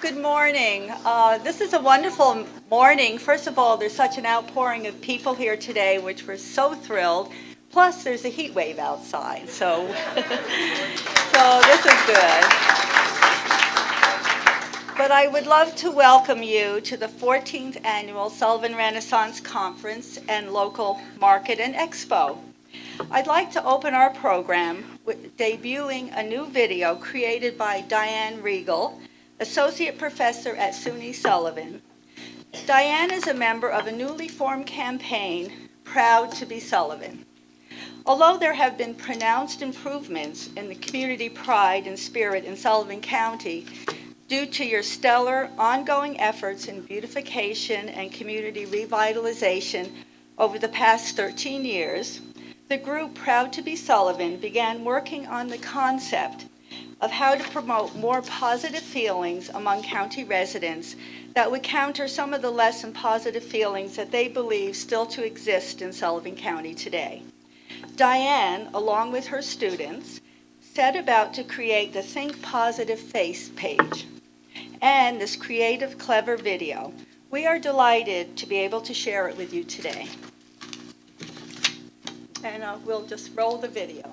Good morning. This is a wonderful morning. First of all, there's such an outpouring of people here today, which we're so thrilled. Plus, there's a heat wave outside, so, so this is good. But I would love to welcome you to the 14th Annual Sullivan Renaissance Conference and Local Market and Expo. I'd like to open our program with debuting a new video created by Diane Regal, Associate Professor at SUNY Sullivan. Diane is a member of a newly formed campaign, Proud to be Sullivan. Although there have been pronounced improvements in the community pride and spirit in Sullivan County due to your stellar ongoing efforts in beautification and community revitalization over the past 13 years, the group Proud to be Sullivan began working on the concept of how to promote more positive feelings among county residents that would counter some of the less than positive feelings that they believe still to exist in Sullivan County today. Diane, along with her students, set about to create the Think Positive Face page and this creative, clever video. We are delighted to be able to share it with you today. And we'll just roll the video.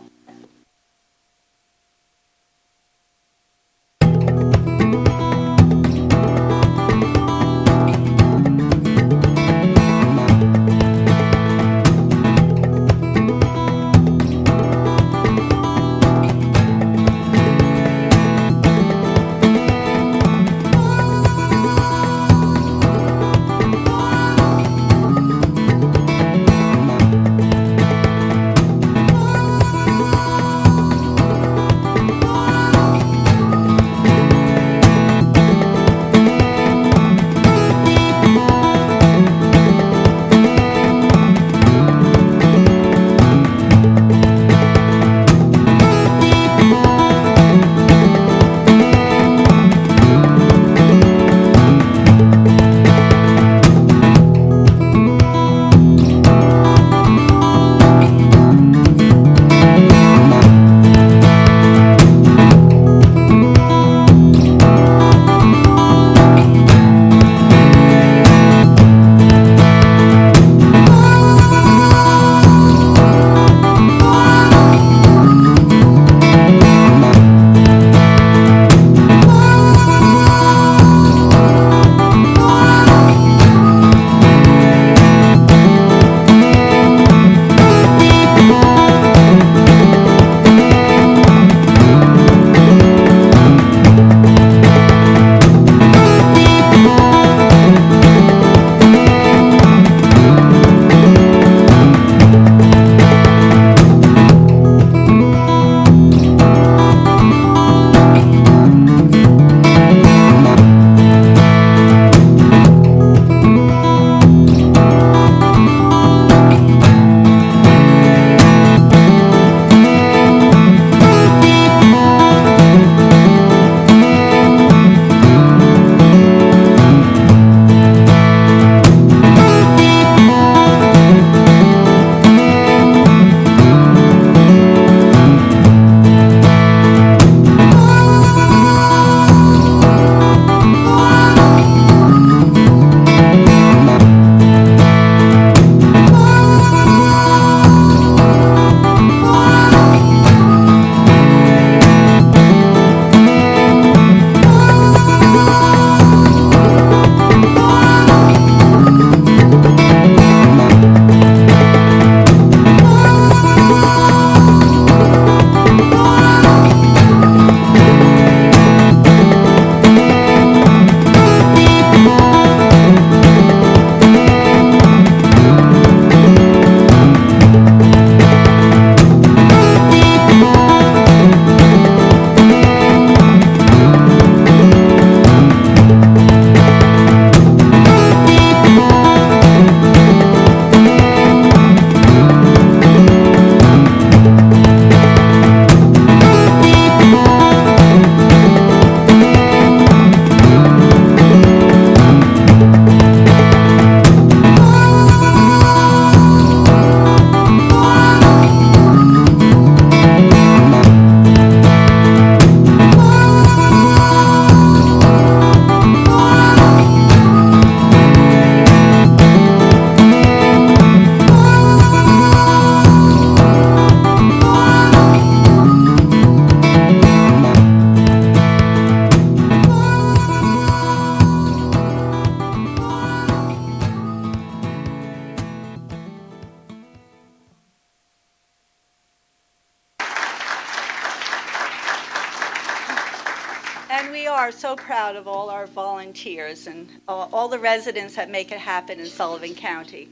And we are so proud of all our volunteers and all the residents that make it happen in Sullivan County.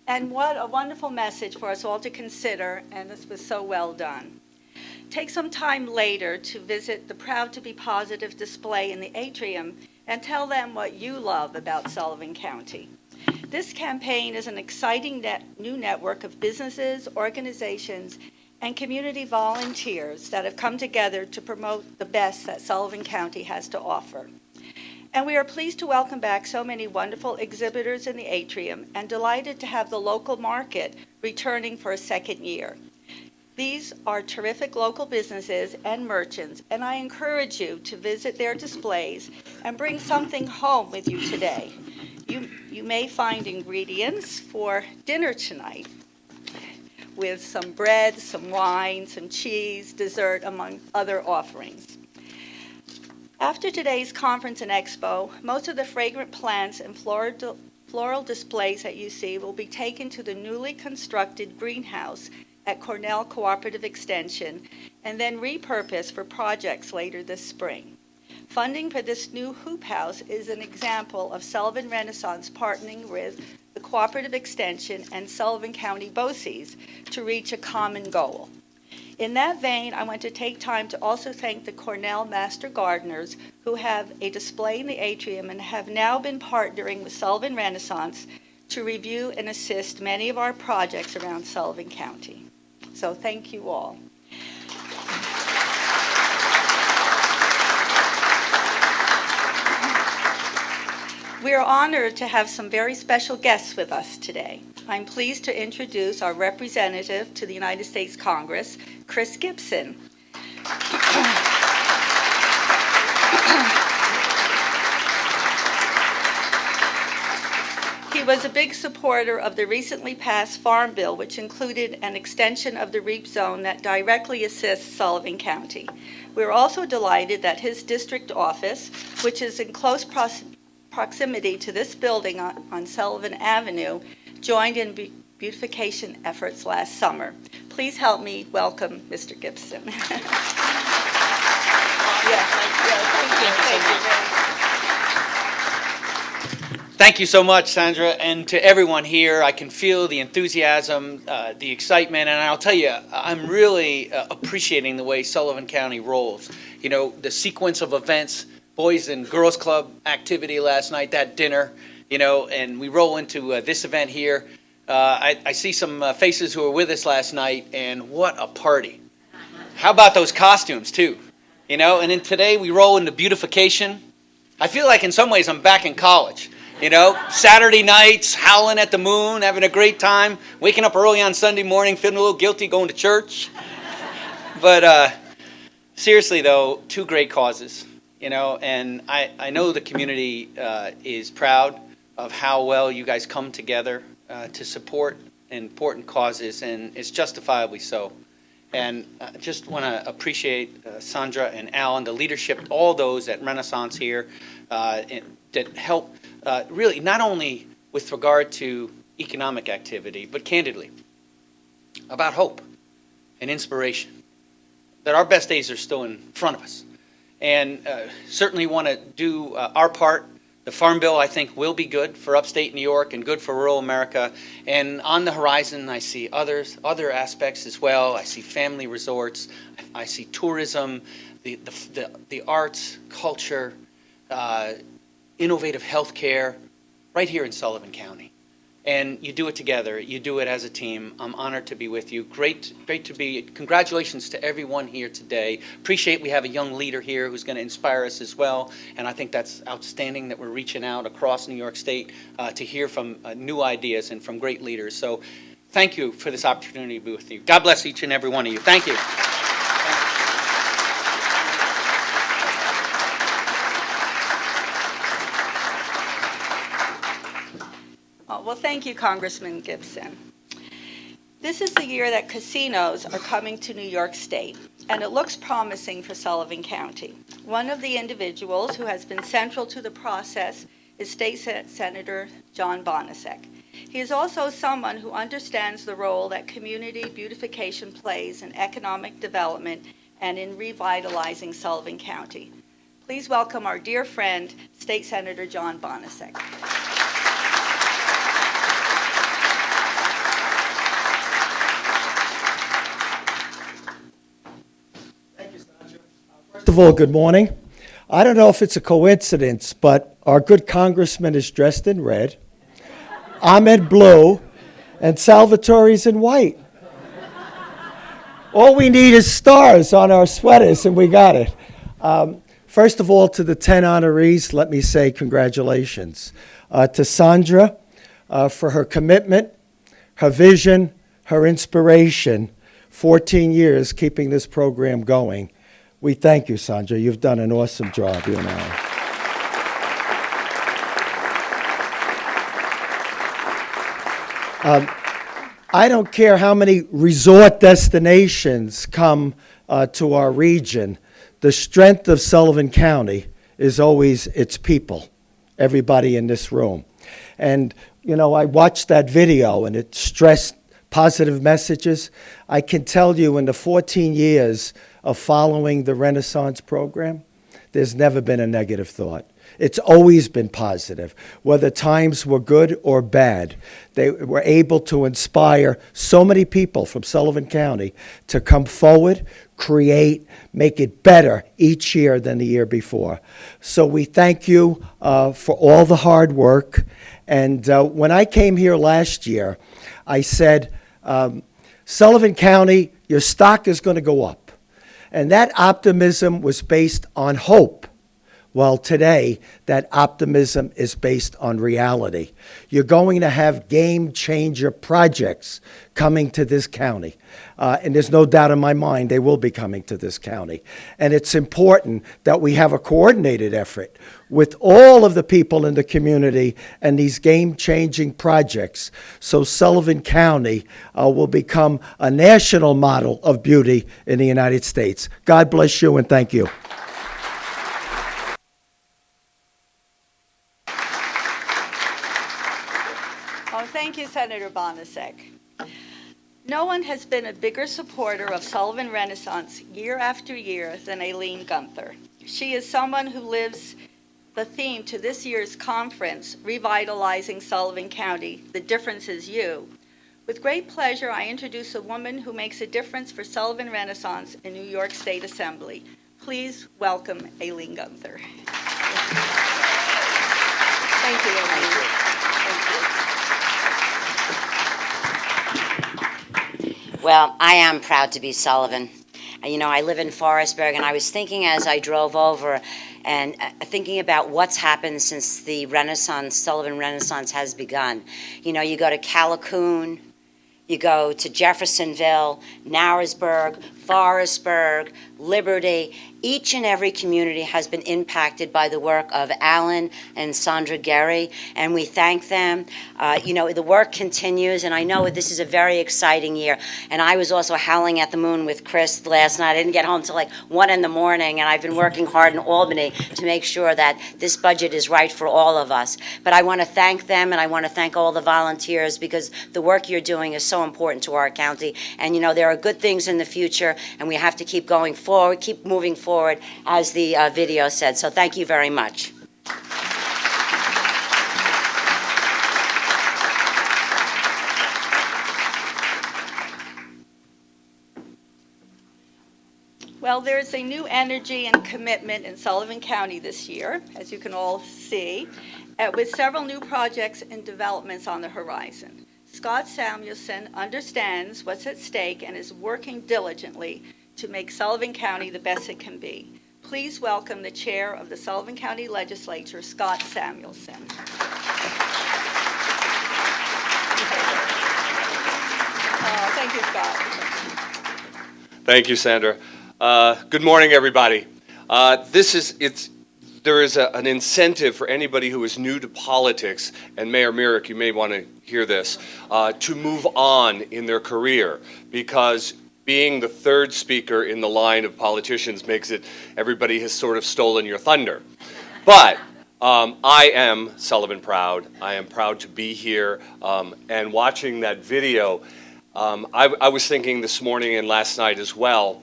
And what a wonderful message for us all to consider, and this was so well done. Take some time later to visit the Proud to Be Positive display in the atrium and tell them what you love about Sullivan County. This campaign is an exciting new network of businesses, organizations, and community volunteers that have come together to promote the best that Sullivan County has to offer. And we are pleased to welcome back so many wonderful exhibitors in the atrium and delighted to have the local market returning for a second year. These are terrific local businesses and merchants, and I encourage you to visit their displays and bring something home with you today. You may find ingredients for dinner tonight with some bread, some wine, some cheese, dessert, among other offerings. After today's conference and expo, most of the fragrant plants and floral displays that you see will be taken to the newly constructed greenhouse at Cornell Cooperative Extension and then repurposed for projects later this spring. Funding for this new hoop house is an example of Sullivan Renaissance partnering with the Cooperative Extension and Sullivan County BOCES to reach a common goal. In that vein, I want to take time to also thank the Cornell Master Gardeners who have a display in the atrium and have now been partnering with Sullivan Renaissance to review and assist many of our projects around Sullivan County. So thank you all. We are honored to have some very special guests with us today. I'm pleased to introduce our representative to the United States Congress, Chris Gibson. He was a big supporter of the recently passed Farm Bill, which included an extension of the REAP zone that directly assists Sullivan County. We're also delighted that his district office, which is in close proximity to this building on Sullivan Avenue, joined in beautification efforts last summer. Please help me welcome Mr. Gibson. Thank you. Thank you so much, Sandra, and to everyone here. I can feel the enthusiasm, the excitement, and I'll tell you, I'm really appreciating the way Sullivan County rolls. You know, the sequence of events, Boys and Girls Club activity last night, that dinner, you know, and we roll into this event here. I see some faces who were with us last night, and what a party. How about those costumes, too? You know, and then today we roll into beautification. I feel like in some ways I'm back in college. You know, Saturday nights, howling at the moon, having a great time, waking up early on Sunday morning, feeling a little guilty going to church. But seriously, though, two great causes. You know, and I know the community is proud of how well you guys come together to support important causes, and it's justifiably so. And I just want to appreciate Sandra and Al and the leadership, all those at Renaissance here that help really not only with regard to economic activity, but candidly about hope and inspiration, that our best days are still in front of us. And certainly want to do our part. The Farm Bill, I think, will be good for upstate New York and good for rural America. And on the horizon, I see other aspects as well. I see family resorts. I see tourism, the arts, culture, innovative healthcare, right here in Sullivan County. And you do it together. You do it as a team. I'm honored to be with you. Great to be. Congratulations to everyone here today. Appreciate we have a young leader here who's going to inspire us as well. And I think that's outstanding that we're reaching out across New York State to hear from new ideas and from great leaders. So thank you for this opportunity to be with you. God bless each and every one of you. Thank you. Well, thank you, Congressman Gibson. This is the year that casinos are coming to New York State, and it looks promising for Sullivan County. One of the individuals who has been central to the process is State Senator John Bonasek. He is also someone who understands the role that community beautification plays in economic development and in revitalizing Sullivan County. Please welcome our dear friend, State Senator John Bonasek. First of all, good morning. I don't know if it's a coincidence, but our good congressman is dressed in red, I'm in blue, and Salvatore's in white. All we need is stars on our sweaters, and we got it. First of all, to the 10 honorees, let me say congratulations. To Sandra for her commitment, her vision, her inspiration, 14 years keeping this program going. We thank you, Sandra. You've done an awesome job, you and I. I don't care how many resort destinations come to our region. The strength of Sullivan County is always its people, everybody in this room. And, you know, I watched that video and it stressed positive messages. I can tell you in the 14 years of following the Renaissance program, there's never been a negative thought. It's always been positive. Whether times were good or bad, they were able to inspire so many people from Sullivan County to come forward, create, make it better each year than the year before. So we thank you for all the hard work. And when I came here last year, I said, Sullivan County, your stock is going to go up. And that optimism was based on hope. Well, today, that optimism is based on reality. You're going to have game-changer projects coming to this county. And there's no doubt in my mind they will be coming to this county. And it's important that we have a coordinated effort with all of the people in the community and these game-changing projects, so Sullivan County will become a national model of beauty in the United States. God bless you and thank you. Oh, thank you, Senator Bonasek. No one has been a bigger supporter of Sullivan Renaissance year after year than Aileen Gunther. She is someone who lives the theme to this year's conference, Revitalizing Sullivan County, The Difference Is You. With great pleasure, I introduce a woman who makes a difference for Sullivan Renaissance in New York State Assembly. Please welcome Aileen Gunther. Thank you, Aileen. Thank you. Well, I am proud to be Sullivan. You know, I live in Forestburg, and I was thinking as I drove over and thinking about what's happened since the Renaissance, Sullivan Renaissance has begun. You know, you go to Callicoon, you go to Jeffersonville, Narrowsburg, Forestburg, Liberty. Each and every community has been impacted by the work of Alan and Sandra Gehry, and we thank them. You know, the work continues, and I know this is a very exciting year. And I was also howling at the moon with Chris last night. I didn't get home till like 1 in the morning, and I've been working hard in Albany to make sure that this budget is right for all of us. But I want to thank them, and I want to thank all the volunteers, because the work you're doing is so important to our county. And you know, there are good things in the future, and we have to keep going forward, keep moving forward, as the video said. So thank you very much. Well, there's a new energy and commitment in Sullivan County this year, as you can all see, with several new projects and developments on the horizon. Scott Samuelson understands what's at stake and is working diligently to make Sullivan County the best it can be. Please welcome the chair of the Sullivan County Legislature, Scott Samuelson. Thank you, Scott. Thank you, Sandra. Good morning, everybody. There is an incentive for anybody who is new to politics, and Mayor Myrick, you may want to hear this, to move on in their career, because being the third speaker in the line of politicians makes it everybody has sort of stolen your thunder. But I am Sullivan proud. I am proud to be here, and watching that video, I was thinking this morning and last night as well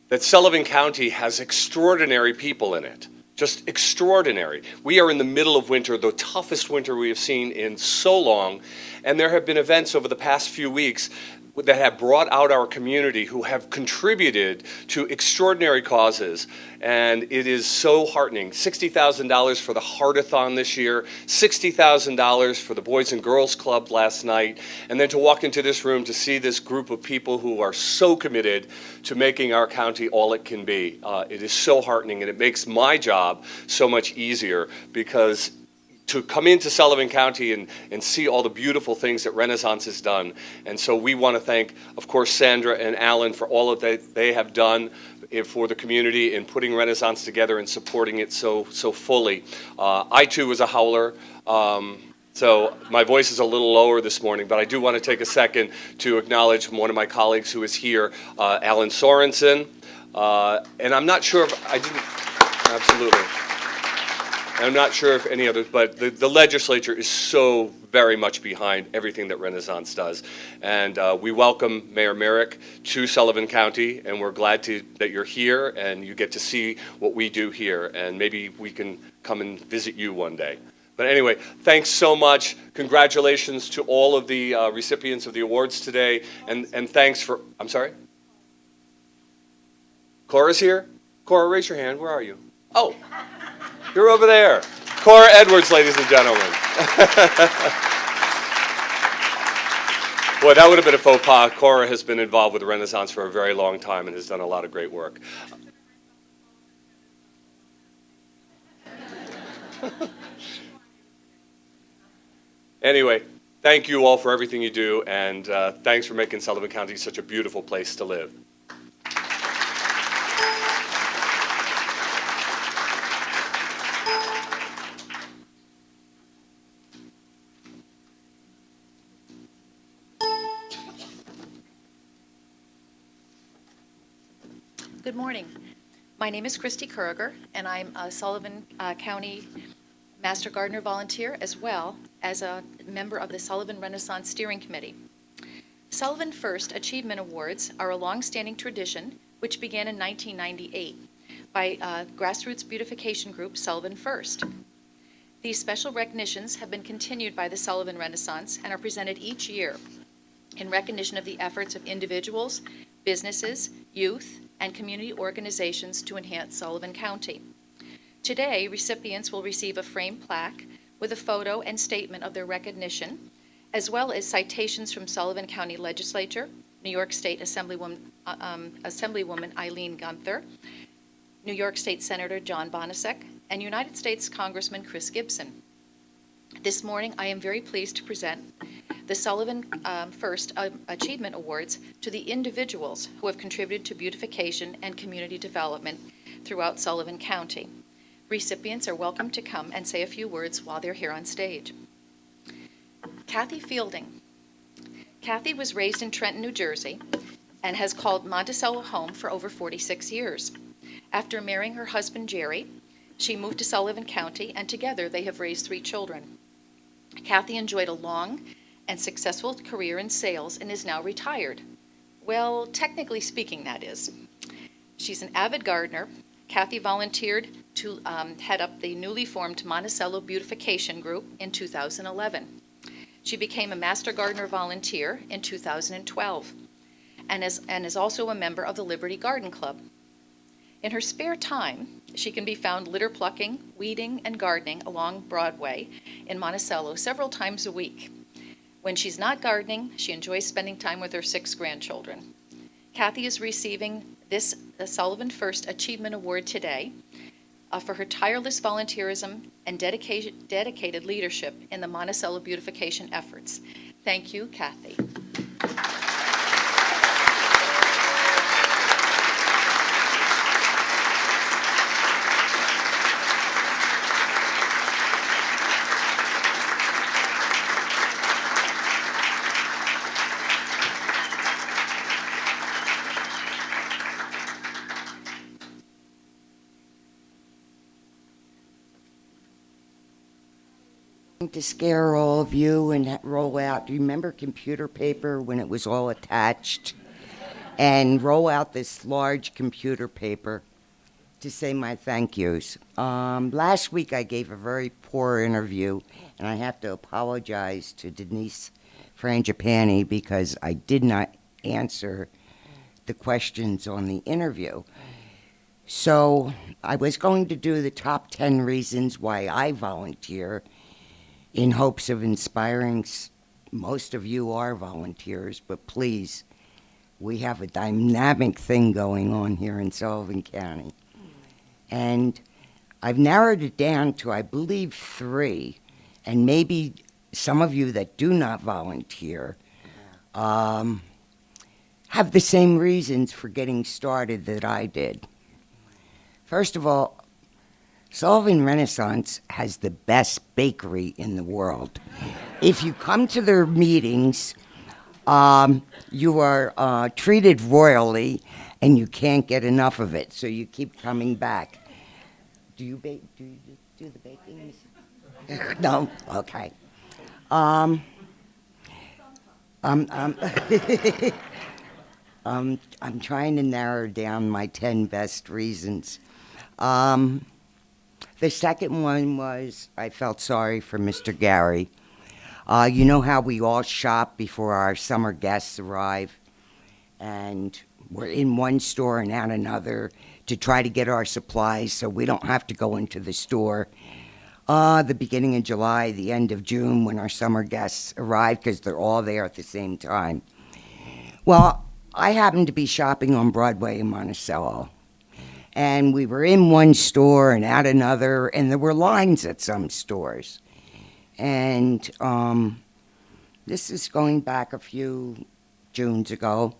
that Sullivan County has extraordinary people in it. just extraordinary. We are in the middle of winter, the toughest winter we have seen in so long, and there have been events over the past few weeks that have brought out our community who have contributed to extraordinary causes, and it is so heartening. $60,000 for the Heartathon this year, $60,000 for the Boys and Girls Club last night, and then to walk into this room to see this group of people who are so committed to making our county all it can be. It is so heartening, and it makes my job so much easier, because to come into Sullivan County and see all the beautiful things that Renaissance has done. And so we want to thank, of course, Sandra and Alan for all of that they have done for the community in putting Renaissance together and supporting it so fully. I too was a howler, so my voice is a little lower this morning, but I do want to take a second to acknowledge one of my colleagues who is here, Alan Sorensen. And I'm not sure if I didn't, absolutely. I'm not sure if any others, but the legislature is so very much behind everything that Renaissance does. And we welcome Mayor Myrick to Sullivan County, and we're glad that you're here and you get to see what we do here. And maybe we can come and visit you one day. But anyway, thanks so much. Congratulations to all of the recipients of the awards today. And thanks for, I'm sorry? Cora's here? Cora, raise your hand. Where are you? Oh. You're over there. Cora Edwards, ladies and gentlemen. Boy, that would have been a faux pas. Cora has been involved with Renaissance for a very long time and has done a lot of great work. Anyway, thank you all for everything you do, and thanks for making Sullivan County such a beautiful place to live. Good morning. My name is Christy Kurger, and I'm a Sullivan County Master Gardener volunteer, as well as a member of the Sullivan Renaissance Steering Committee. Sullivan First Achievement Awards are a long-standing tradition which began in 1998 by grassroots beautification group Sullivan First. These special recognitions have been continued by the Sullivan Renaissance and are presented each year in recognition of the efforts of individuals, businesses, youth, and community organizations to enhance Sullivan County. Today, recipients will receive a framed plaque with a photo and statement of their recognition, as well as citations from Sullivan County Legislature, New York State Assemblywoman Eileen Gunther, New York State Senator John Bonasek, and United States Congressman Chris Gibson. This morning, I am very pleased to present the Sullivan First Achievement Awards to the individuals who have contributed to beautification and community development throughout Sullivan County. Recipients are welcome to come and say a few words while they're here on stage. Kathy Fielding. Kathy was raised in Trenton, New Jersey, and has called Monticello home for over 46 years. After marrying her husband, Jerry, she moved to Sullivan County, and together they have raised 3 children. Kathy enjoyed a long and successful career in sales and is now retired. Well, technically speaking, that is. She's an avid gardener. Kathy volunteered to head up the newly formed Monticello Beautification Group in 2011. She became a Master Gardener volunteer in 2012 and is also a member of the Liberty Garden Club. In her spare time, she can be found litter plucking, weeding, and gardening along Broadway in Monticello several times a week. When she's not gardening, she enjoys spending time with her 6 grandchildren. Kathy is receiving the Sullivan First Achievement Award today for her tireless volunteerism and dedicated leadership in the Monticello beautification efforts. Thank you, Kathy. To scare all of you and roll out. Do you remember computer paper when it was all attached? And roll out this large computer paper. to say my thank yous. Last week I gave a very poor interview, and I have to apologize to Denise Frangipani because I did not answer the questions on the interview. So I was going to do the top 10 reasons why I volunteer in hopes of inspiring. Most of you are volunteers, but please, we have a dynamic thing going on here in Sullivan County. And I've narrowed it down to, I believe, 3. And maybe some of you that do not volunteer have the same reasons for getting started that I did. First of all, Sullivan Renaissance has the best bakery in the world. If you come to their meetings, you are treated royally, and you can't get enough of it, so you keep coming back. Do you bake? Do you do the baking? No? Okay. I'm trying to narrow down my 10 best reasons. The second one was I felt sorry for Mr. Gary. You know how we all shop before our summer guests arrive, and we're in one store and out another to try to get our supplies so we don't have to go into the store the beginning of July, the end of June, when our summer guests arrive, because they're all there at the same time. Well, I happened to be shopping on Broadway in Monticello, and we were in one store and out another, and there were lines at some stores. And this is going back a few Junes ago,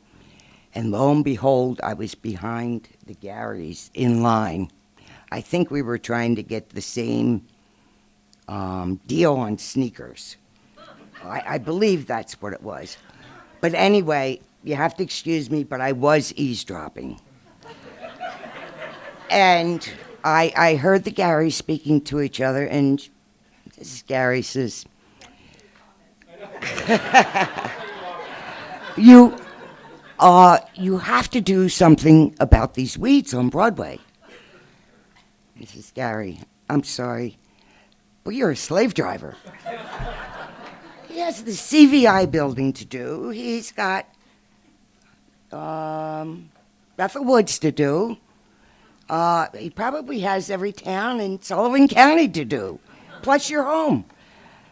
and lo and behold, I was behind the Garys in line. I think we were trying to get the same deal on sneakers. I believe that's what it was. But anyway, you have to excuse me, but I was eavesdropping. And I heard the Garys speaking to each other, and Mrs. Gary says, you have to do something about these weeds on Broadway. Mrs. Gary, I'm sorry, but you're a slave driver. He has the CVI building to do. He's got Bethel Woods to do. He probably has every town in Sullivan County to do, plus your home.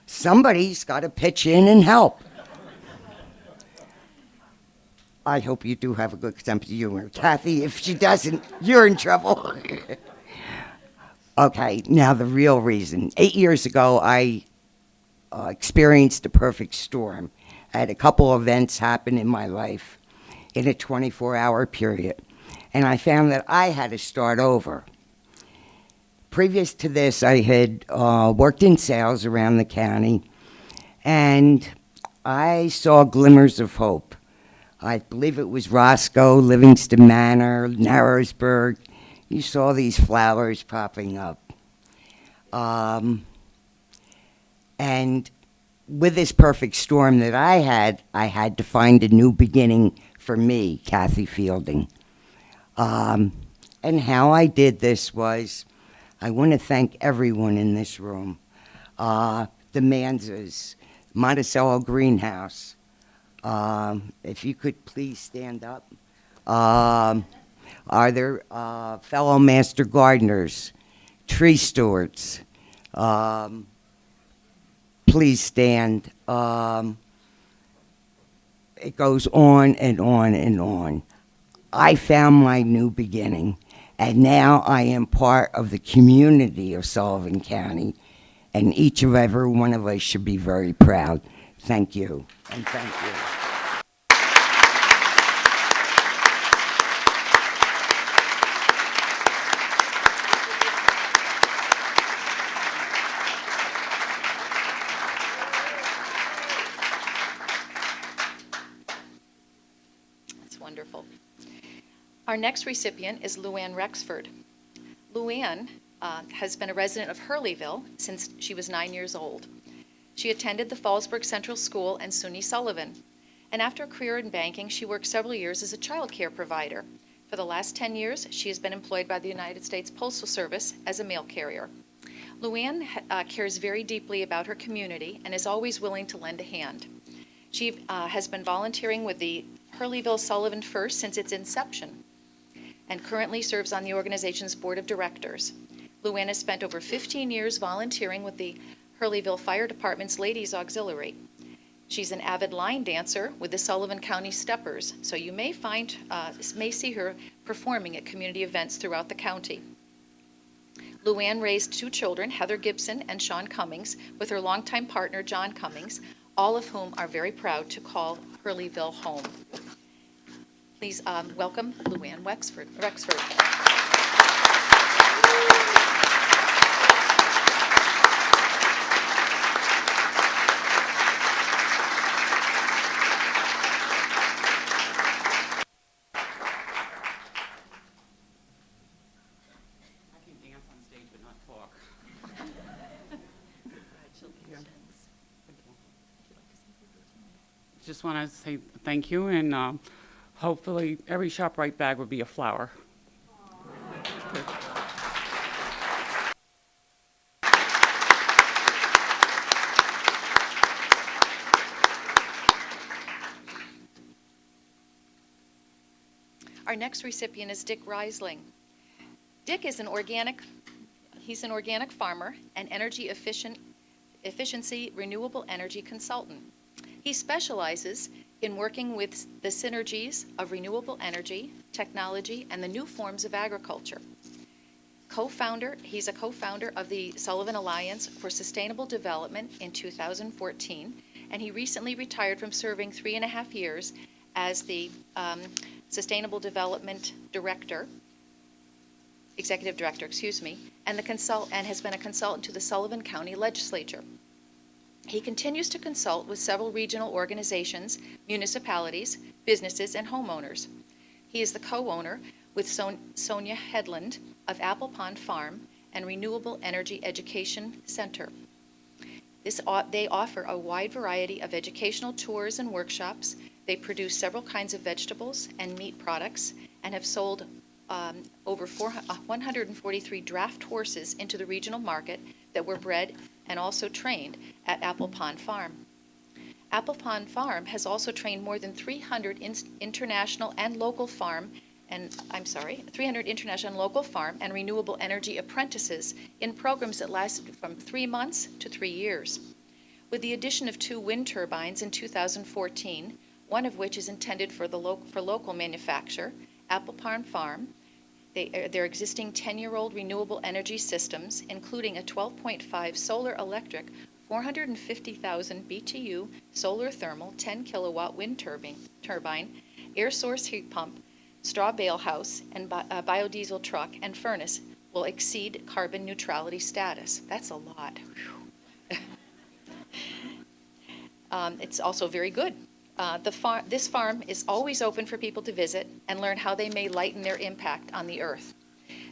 Somebody's got to pitch in and help. I hope you do have a good sense of humor. Kathy, if she doesn't, you're in trouble. Okay, now the real reason. 8 years ago, I experienced a perfect storm. I had a couple events happen in my life in a 24-hour period, and I found that I had to start over. Previous to this, I had worked in sales around the county, and I saw glimmers of hope. I believe it was Roscoe, Livingston Manor, Narrowsburg. You saw these flowers popping up. And with this perfect storm that I had to find a new beginning for me, Kathy Fielding. And how I did this was, I want to thank everyone in this room. The Manzas, Monticello Greenhouse. If you could please stand up. Are there fellow master gardeners, tree stewards? Please stand. It goes on and on and on. I found my new beginning, and now I am part of the community of Sullivan County, and each and every one of us should be very proud. Thank you, and thank you. Wonderful. Our next recipient is Luann Rexford. Luann has been a resident of Hurleyville since she was 9 years old. She attended the Fallsburg Central School and SUNY Sullivan, and after a career in banking, she worked several years as a child care provider, For the last 10 years, she has been employed by the United States Postal Service as a mail carrier. Luann cares very deeply about her community and is always willing to lend a hand. She has been volunteering with the Hurleyville Sullivan First since its inception and currently serves on the organization's board of directors. Luann has spent over 15 years volunteering with the Hurleyville Fire Department's Ladies Auxiliary. She's an avid line dancer with the Sullivan County Steppers, so you may see her performing at community events throughout the county. Luann raised 2 children, Heather Gibson and Sean Cummings, with her longtime partner, John Cummings, all of whom are very proud to call Hurleyville home. Please welcome Luann Rexford. Just want to say thank you, and hopefully every ShopRite bag would be a flower. Our next recipient is Dick Reisling. Dick is an organic farmer and energy efficiency renewable energy consultant. He specializes in working with the synergies of renewable energy, technology, and the new forms of agriculture. He's a co-founder of the Sullivan Alliance for Sustainable Development in 2014, and he recently retired from serving 3.5 years as the Sustainable Development Executive Director, and has been a consultant to the Sullivan County Legislature. He continues to consult with several regional organizations, municipalities, businesses, and homeowners. He is the co-owner with Sonia Headland of Apple Pond Farm and Renewable Energy Education Center. They offer a wide variety of educational tours and workshops. They produce several kinds of vegetables and meat products and have sold over 143 draft horses into the regional market that were bred and also trained at Apple Pond Farm. Apple Pond Farm has also trained more than 300 international and local farm and renewable energy apprentices in programs that lasted from 3 months to 3 years. With the addition of 2 wind turbines in 2014, one of which is intended for local manufacture, Apple Pond Farm, their existing 10-year-old renewable energy systems, including a 12.5 solar electric, 450,000 BTU solar thermal 10 kilowatt wind turbine, air source heat pump, straw bale house, and biodiesel truck and furnace will exceed carbon neutrality status. That's a lot. It's also very good. This farm is always open for people to visit and learn how they may lighten their impact on the earth.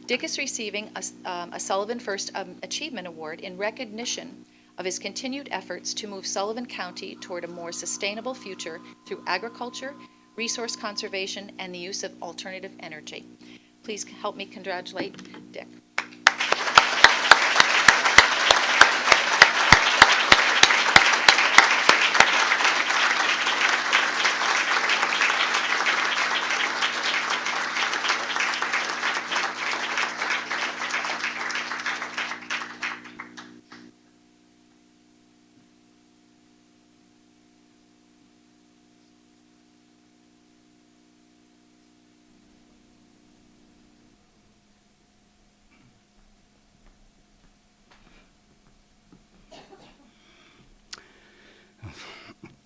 Dick is receiving a Sullivan First Achievement Award in recognition of his continued efforts to move Sullivan County toward a more sustainable future through agriculture, resource conservation, and the use of alternative energy. Please help me congratulate Dick.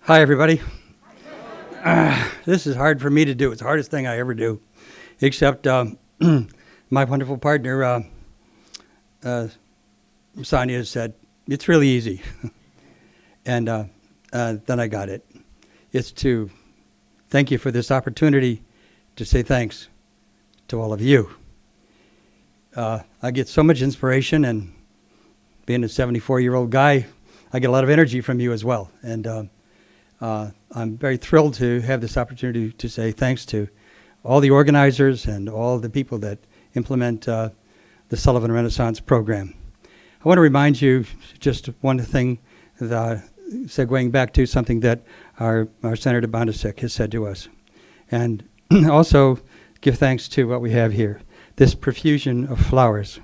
Hi, everybody. This is hard for me to do. It's the hardest thing I ever do, except my wonderful partner, Sonia, said, it's really easy. And then I got it. It's to thank you for this opportunity to say thanks to all of you. I get so much inspiration, and being a 74-year-old guy, I get a lot of energy from you as well. And I'm very thrilled to have this opportunity to say thanks to all the organizers and all the people that implement the Sullivan Renaissance program. I want to remind you just one thing, segueing back to something that our Senator Bondasek has said to us. And also give thanks to what we have here, this profusion of flowers.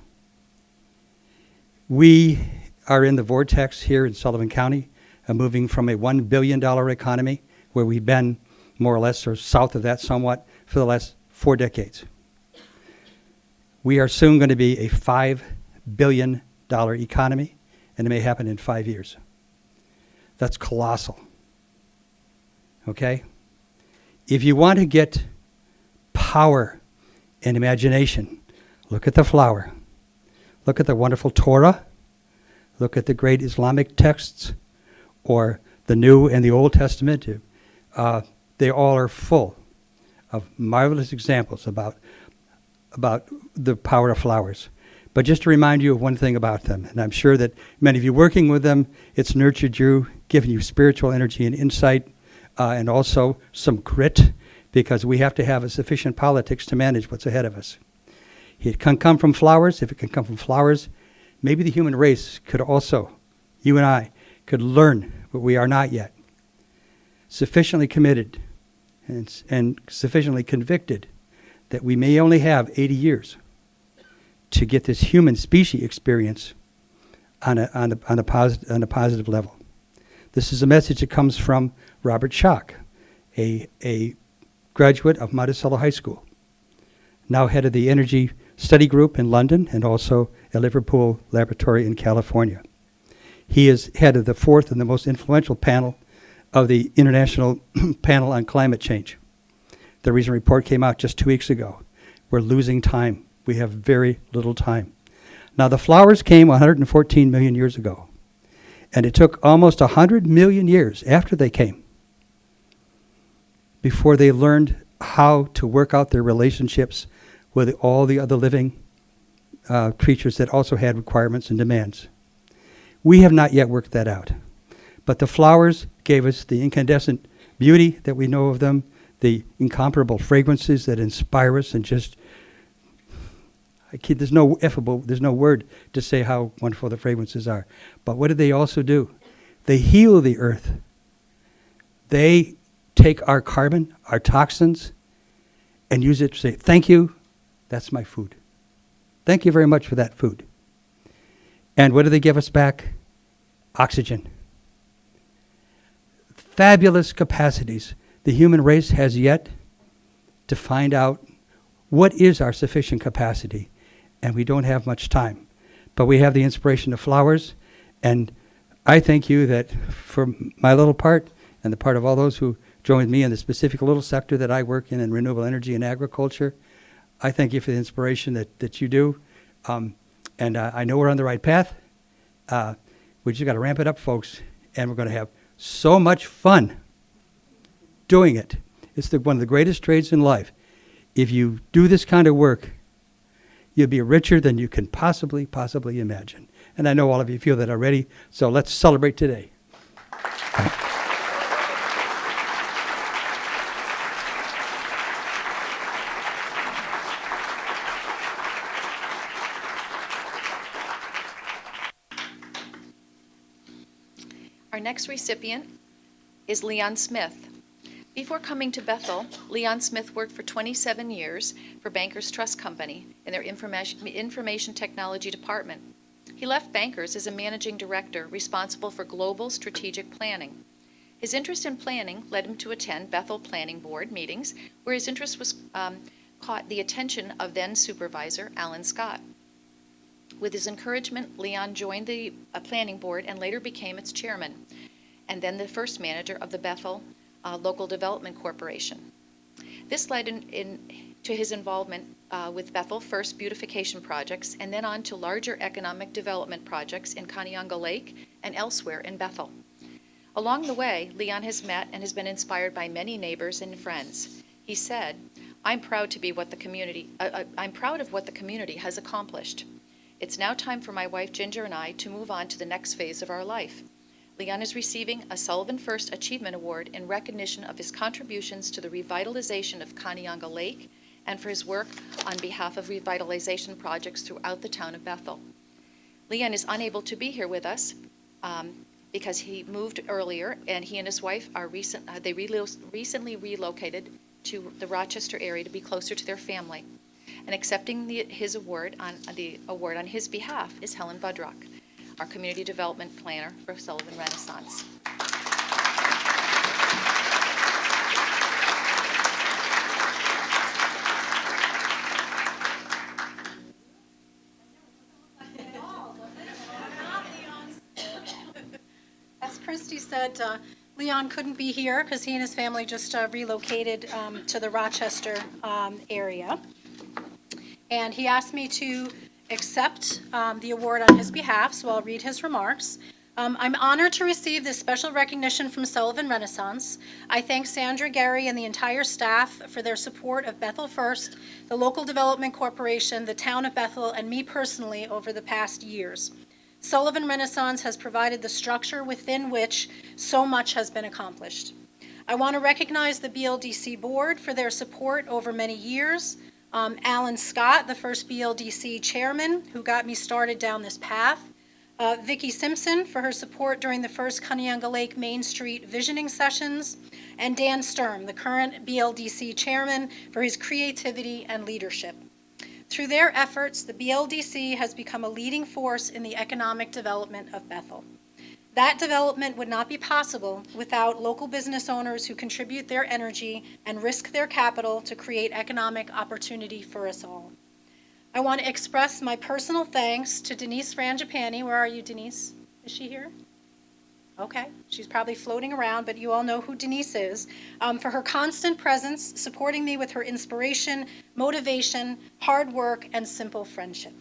We are in the vortex here in Sullivan County, moving from a $1 billion economy, where we've been more or less, or south of that somewhat, for the last 4 decades. We are soon going to be a $5 billion economy, and it may happen in 5 years. That's colossal. Okay? If you want to get power and imagination, look at the flower. Look at the wonderful Torah. Look at the great Islamic texts, or the New and the Old Testament. They all are full of marvelous examples about the power of flowers. But just to remind you of one thing about them, and I'm sure that many of you working with them, it's nurtured you, given you spiritual energy and insight, and also some grit, because we have to have a sufficient politics to manage what's ahead of us. It can come from flowers. If it can come from flowers, maybe the human race could also, you and I, could learn what we are not yet. Sufficiently committed and sufficiently convicted that we may only have 80 years to get this human species experience on a positive level. This is a message that comes from Robert Schock, a graduate of Monticello High School, now head of the Energy Study Group in London and also a Liverpool laboratory in California. He is head of the 4th and the most influential panel of the International Panel on Climate Change. The recent report came out just 2 weeks ago. We're losing time. We have very little time. Now, the flowers came 114 million years ago, and it took almost 100 million years after they came before they learned how to work out their relationships with all the other living creatures that also had requirements and demands. We have not yet worked that out. But the flowers gave us the incandescent beauty that we know of them, the incomparable fragrances that inspire us, and just, there's no word to say how wonderful the fragrances are. But what do they also do? They heal the earth. They take our carbon, our toxins, and use it to say, thank you, that's my food. Thank you very much for that food. And what do they give us back? Oxygen. Fabulous capacities. The human race has yet to find out what is our sufficient capacity, and we don't have much time. But we have the inspiration of flowers, and I thank you that for my little part and the part of all those who join with me in the specific little sector that I work in renewable energy and agriculture, I thank you for the inspiration that you do. And I know we're on the right path. We just got to ramp it up, folks, and we're going to have so much fun doing it. It's one of the greatest trades in life. If you do this kind of work, you'll be richer than you can possibly imagine. And I know all of you feel that already, so let's celebrate today. Our next recipient is Leon Smith. Before coming to Bethel, Leon Smith worked for 27 years for Bankers Trust Company in their information technology department. He left Bankers as a managing director responsible for global strategic planning. His interest in planning led him to attend Bethel Planning Board meetings, where his interest was caught the attention of then supervisor Alan Scott. With his encouragement, Leon joined the planning board and later became its chairman, and then the first manager of the Bethel Local Development Corporation. This led to his involvement with Bethel First beautification projects, and then on to larger economic development projects in Kanianga Lake and elsewhere in Bethel. Along the way, Leon has met and has been inspired by many neighbors and friends. He said, I'm proud of what the community has accomplished. It's now time for my wife Ginger and I to move on to the next phase of our life. Leon is receiving a Sullivan First Achievement Award in recognition of his contributions to the revitalization of Kanianga Lake and for his work on behalf of revitalization projects throughout the town of Bethel. Leon is unable to be here with us because he moved earlier, and he and his wife are recently relocated to the Rochester area to be closer to their family. And accepting his award on his behalf is Helen Budrock, our Community Development Planner for Sullivan Renaissance. As Christy said, Leon couldn't be here because he and his family just relocated to the Rochester area. And he asked me to accept the award on his behalf, so I'll read his remarks. I'm honored to receive this special recognition from Sullivan Renaissance. I thank Sandra, Gary, and the entire staff for their support of Bethel First, the Local Development Corporation, the Town of Bethel, and me personally over the past years. Sullivan Renaissance has provided the structure within which so much has been accomplished. I want to recognize the BLDC board for their support over many years. Alan Scott, the first BLDC chairman, who got me started down this path. Vicki Simpson for her support during the first Kanianga Lake Main Street visioning sessions. And Dan Sturm, the current BLDC chairman, for his creativity and leadership. Through their efforts, the BLDC has become a leading force in the economic development of Bethel. That development would not be possible without local business owners who contribute their energy and risk their capital to create economic opportunity for us all. I want to express my personal thanks to Denise Frangipani. Where are you, Denise? Is she here? Okay, she's probably floating around, but you all know who Denise is, for her constant presence, supporting me with her inspiration, motivation, hard work, and simple friendship.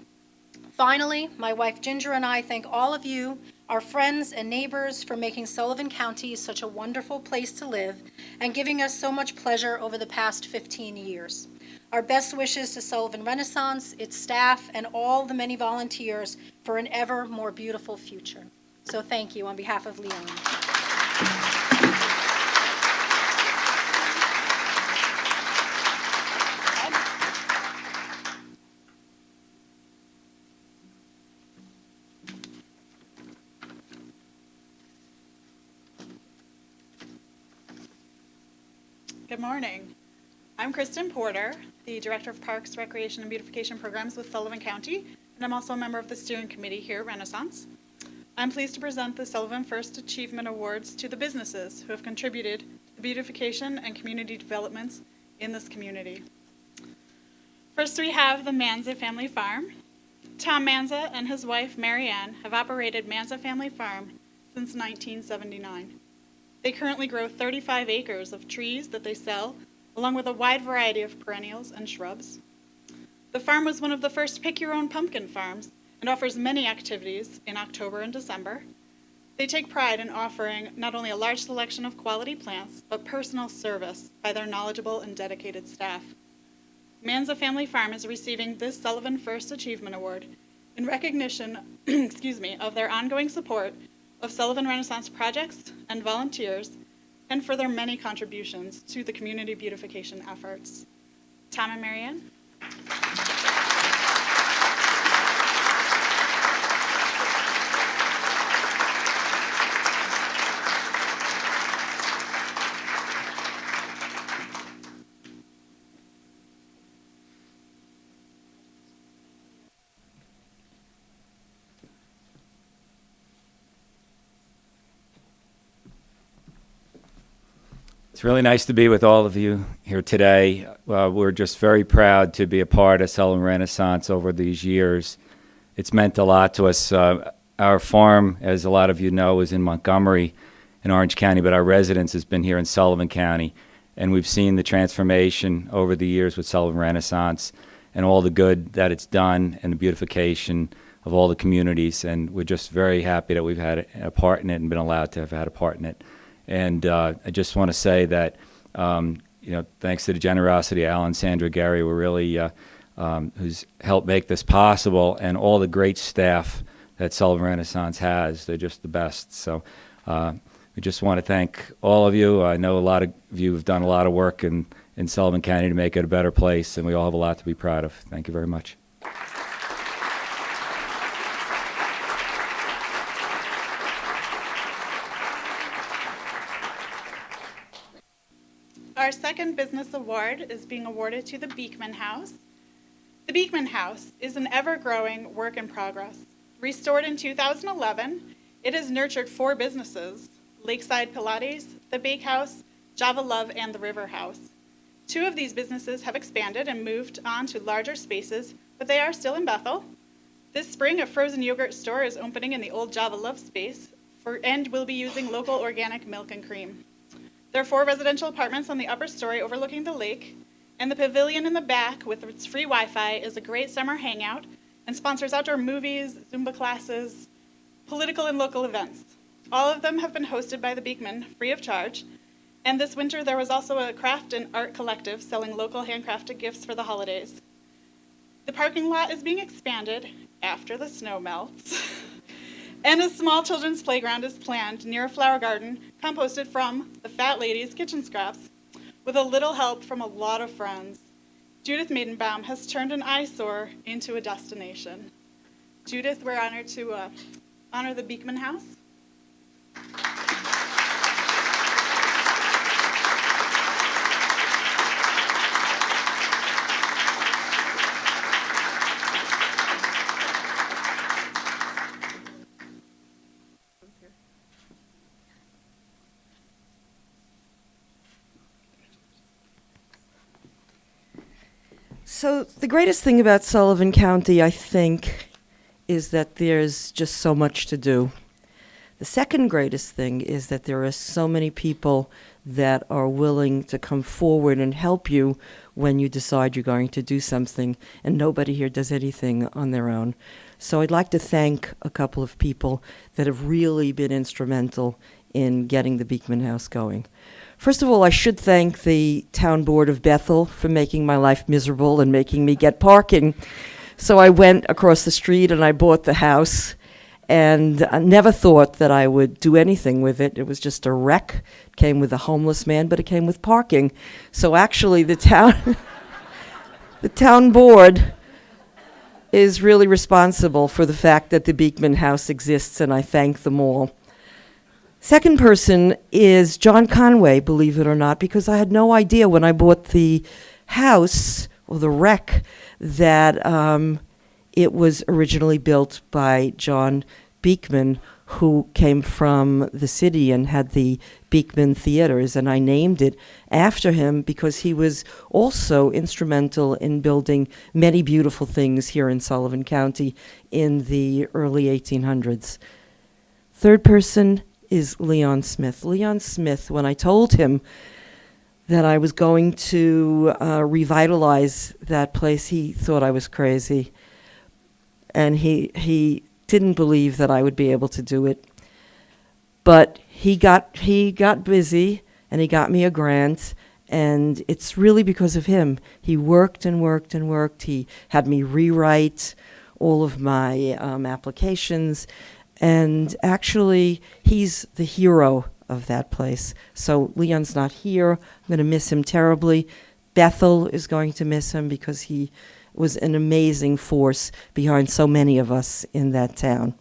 Finally, my wife Ginger and I thank all of you, our friends and neighbors, for making Sullivan County such a wonderful place to live and giving us so much pleasure over the past 15 years. Our best wishes to Sullivan Renaissance, its staff, and all the many volunteers for an ever more beautiful future. So thank you on behalf of Leon. Good morning. I'm Kristen Porter, the Director of Parks, Recreation, and Beautification Programs with Sullivan County, and I'm also a member of the steering committee here at Renaissance. I'm pleased to present the Sullivan First Achievement Awards to the businesses who have contributed to the beautification and community developments in this community. First, we have the Manza Family Farm. Tom Manza and his wife, Mary Ann, have operated Manza Family Farm since 1979. They currently grow 35 acres of trees that they sell, along with a wide variety of perennials and shrubs. The farm was one of the first pick-your-own pumpkin farms and offers many activities in October and December. They take pride in offering not only a large selection of quality plants, but personal service by their knowledgeable and dedicated staff. Manza Family Farm is receiving this Sullivan First Achievement Award in recognition of their ongoing support of Sullivan Renaissance projects and volunteers, and for their many contributions to the community beautification efforts. Tom and Mary Ann. It's really nice to be with all of you here today. We're just very proud to be a part of Sullivan Renaissance over these years. It's meant a lot to us. Our farm, as a lot of you know, is in Montgomery in Orange County, but our residence has been here in Sullivan County. And we've seen the transformation over the years with Sullivan Renaissance and all the good that it's done and the beautification of all the communities. And we're just very happy that we've had a part in it and been allowed to have had a part in it. And I just want to say that, thanks to the generosity of Alan, Sandra, Gary, we're really, who's helped make this possible, and all the great staff that Sullivan Renaissance has. They're just the best. So We just want to thank all of you. I know a lot of you have done a lot of work in Sullivan County to make it a better place, and we all have a lot to be proud of. Thank you very much. Our second business award is being awarded to the Beekman House. The Beekman House is an ever-growing work in progress. Restored in 2011, it has nurtured 4 businesses: Lakeside Pilates, the Bakehouse, Java Love, and the River House. 2 of these businesses have expanded and moved on to larger spaces, but they are still in Bethel. This spring, a frozen yogurt store is opening in the old Java Love space and will be using local organic milk and cream. There are 4 residential apartments on the upper story overlooking the lake, and the pavilion in the back with its free Wi-Fi is a great summer hangout and sponsors outdoor movies, Zumba classes, political and local events. All of them have been hosted by the Beekman free of charge, and this winter there was also a craft and art collective selling local handcrafted gifts for the holidays. The parking lot is being expanded after the snow melts. And a small children's playground is planned near a flower garden composted from the Fat Lady's kitchen scraps, with a little help from a lot of friends. Judith Maidenbaum has turned an eyesore into a destination. Judith, we're honored to honor the Beekman House. So the greatest thing about Sullivan County, I think, is that there's just so much to do. The second greatest thing is that there are so many people that are willing to come forward and help you when you decide you're going to do something, and nobody here does anything on their own. So I'd like to thank a couple of people that have really been instrumental in getting the Beekman House going. First of all, I should thank the Town Board of Bethel for making my life miserable and making me get parking. So I went across the street and I bought the house, and I never thought that I would do anything with it. It was just a wreck. It came with a homeless man, but it came with parking. So actually the town, the town board is really responsible for the fact that the Beekman House exists, and I thank them all. Second person is John Conway, believe it or not, because I had no idea when I bought the house, or the wreck, that it was originally built by John Beekman, who came from the city and had the Beekman Theaters, and I named it after him because he was also instrumental in building many beautiful things here in Sullivan County in the early 1800s. Third person is Leon Smith. Leon Smith, when I told him that I was going to revitalize that place, he thought I was crazy. And he didn't believe that I would be able to do it. But he got busy, and he got me a grant, and it's really because of him. He worked and worked and worked. He had me rewrite all of my applications. And actually, he's the hero of that place. So Leon's not here. I'm going to miss him terribly. Bethel is going to miss him because he was an amazing force behind so many of us in that town.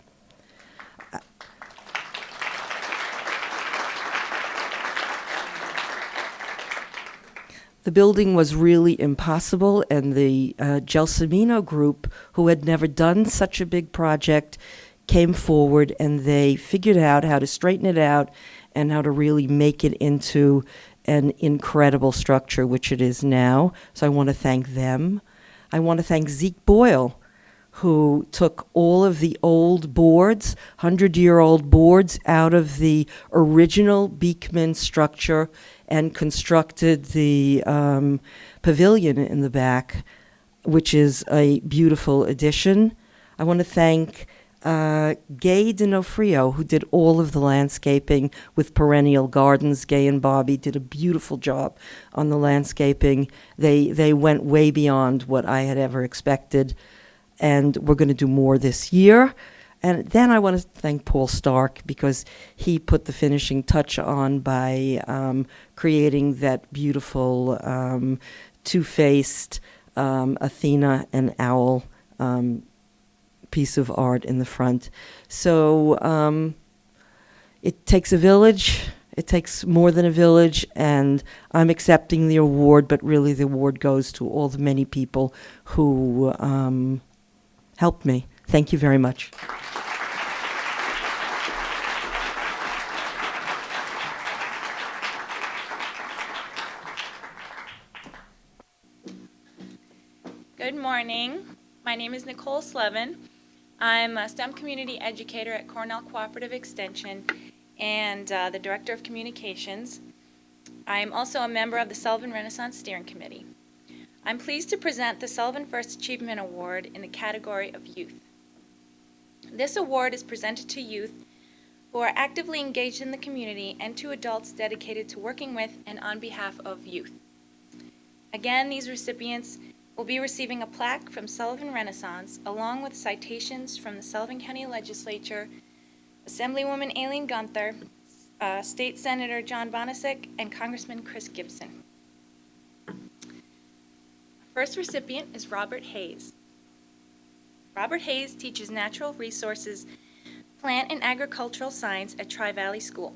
The building was really impossible, and the Gelsomino group, who had never done such a big project, came forward and they figured out how to straighten it out and how to really make it into an incredible structure, which it is now. So I want to thank them. I want to thank Zeke Boyle, who took all of the old boards, 100-year-old boards, out of the original Beekman structure and constructed the pavilion in the back, which is a beautiful addition. I want to thank Gay D'Onofrio, who did all of the landscaping with perennial gardens. Gay and Bobby did a beautiful job on the landscaping. They went way beyond what I had ever expected, and we're going to do more this year. And then I want to thank Paul Stark because he put the finishing touch on by creating that beautiful two-faced Athena and owl piece of art in the front. So it takes a village. It takes more than a village, and I'm accepting the award, but really the award goes to all the many people who helped me. Thank you very much. Good morning. My name is Nicole Slevin. I'm a STEM community educator at Cornell Cooperative Extension and the Director of Communications. I am also a member of the Sullivan Renaissance Steering Committee. I'm pleased to present the Sullivan First Achievement Award in the category of youth. This award is presented to youth who are actively engaged in the community and to adults dedicated to working with and on behalf of youth. Again, these recipients will be receiving a plaque from Sullivan Renaissance along with citations from the Sullivan County Legislature, Assemblywoman Aileen Gunther, State Senator John Bonisic, and Congressman Chris Gibson. Our first recipient is Robert Hayes. Robert Hayes teaches natural resources, plant and agricultural science at Tri-Valley School.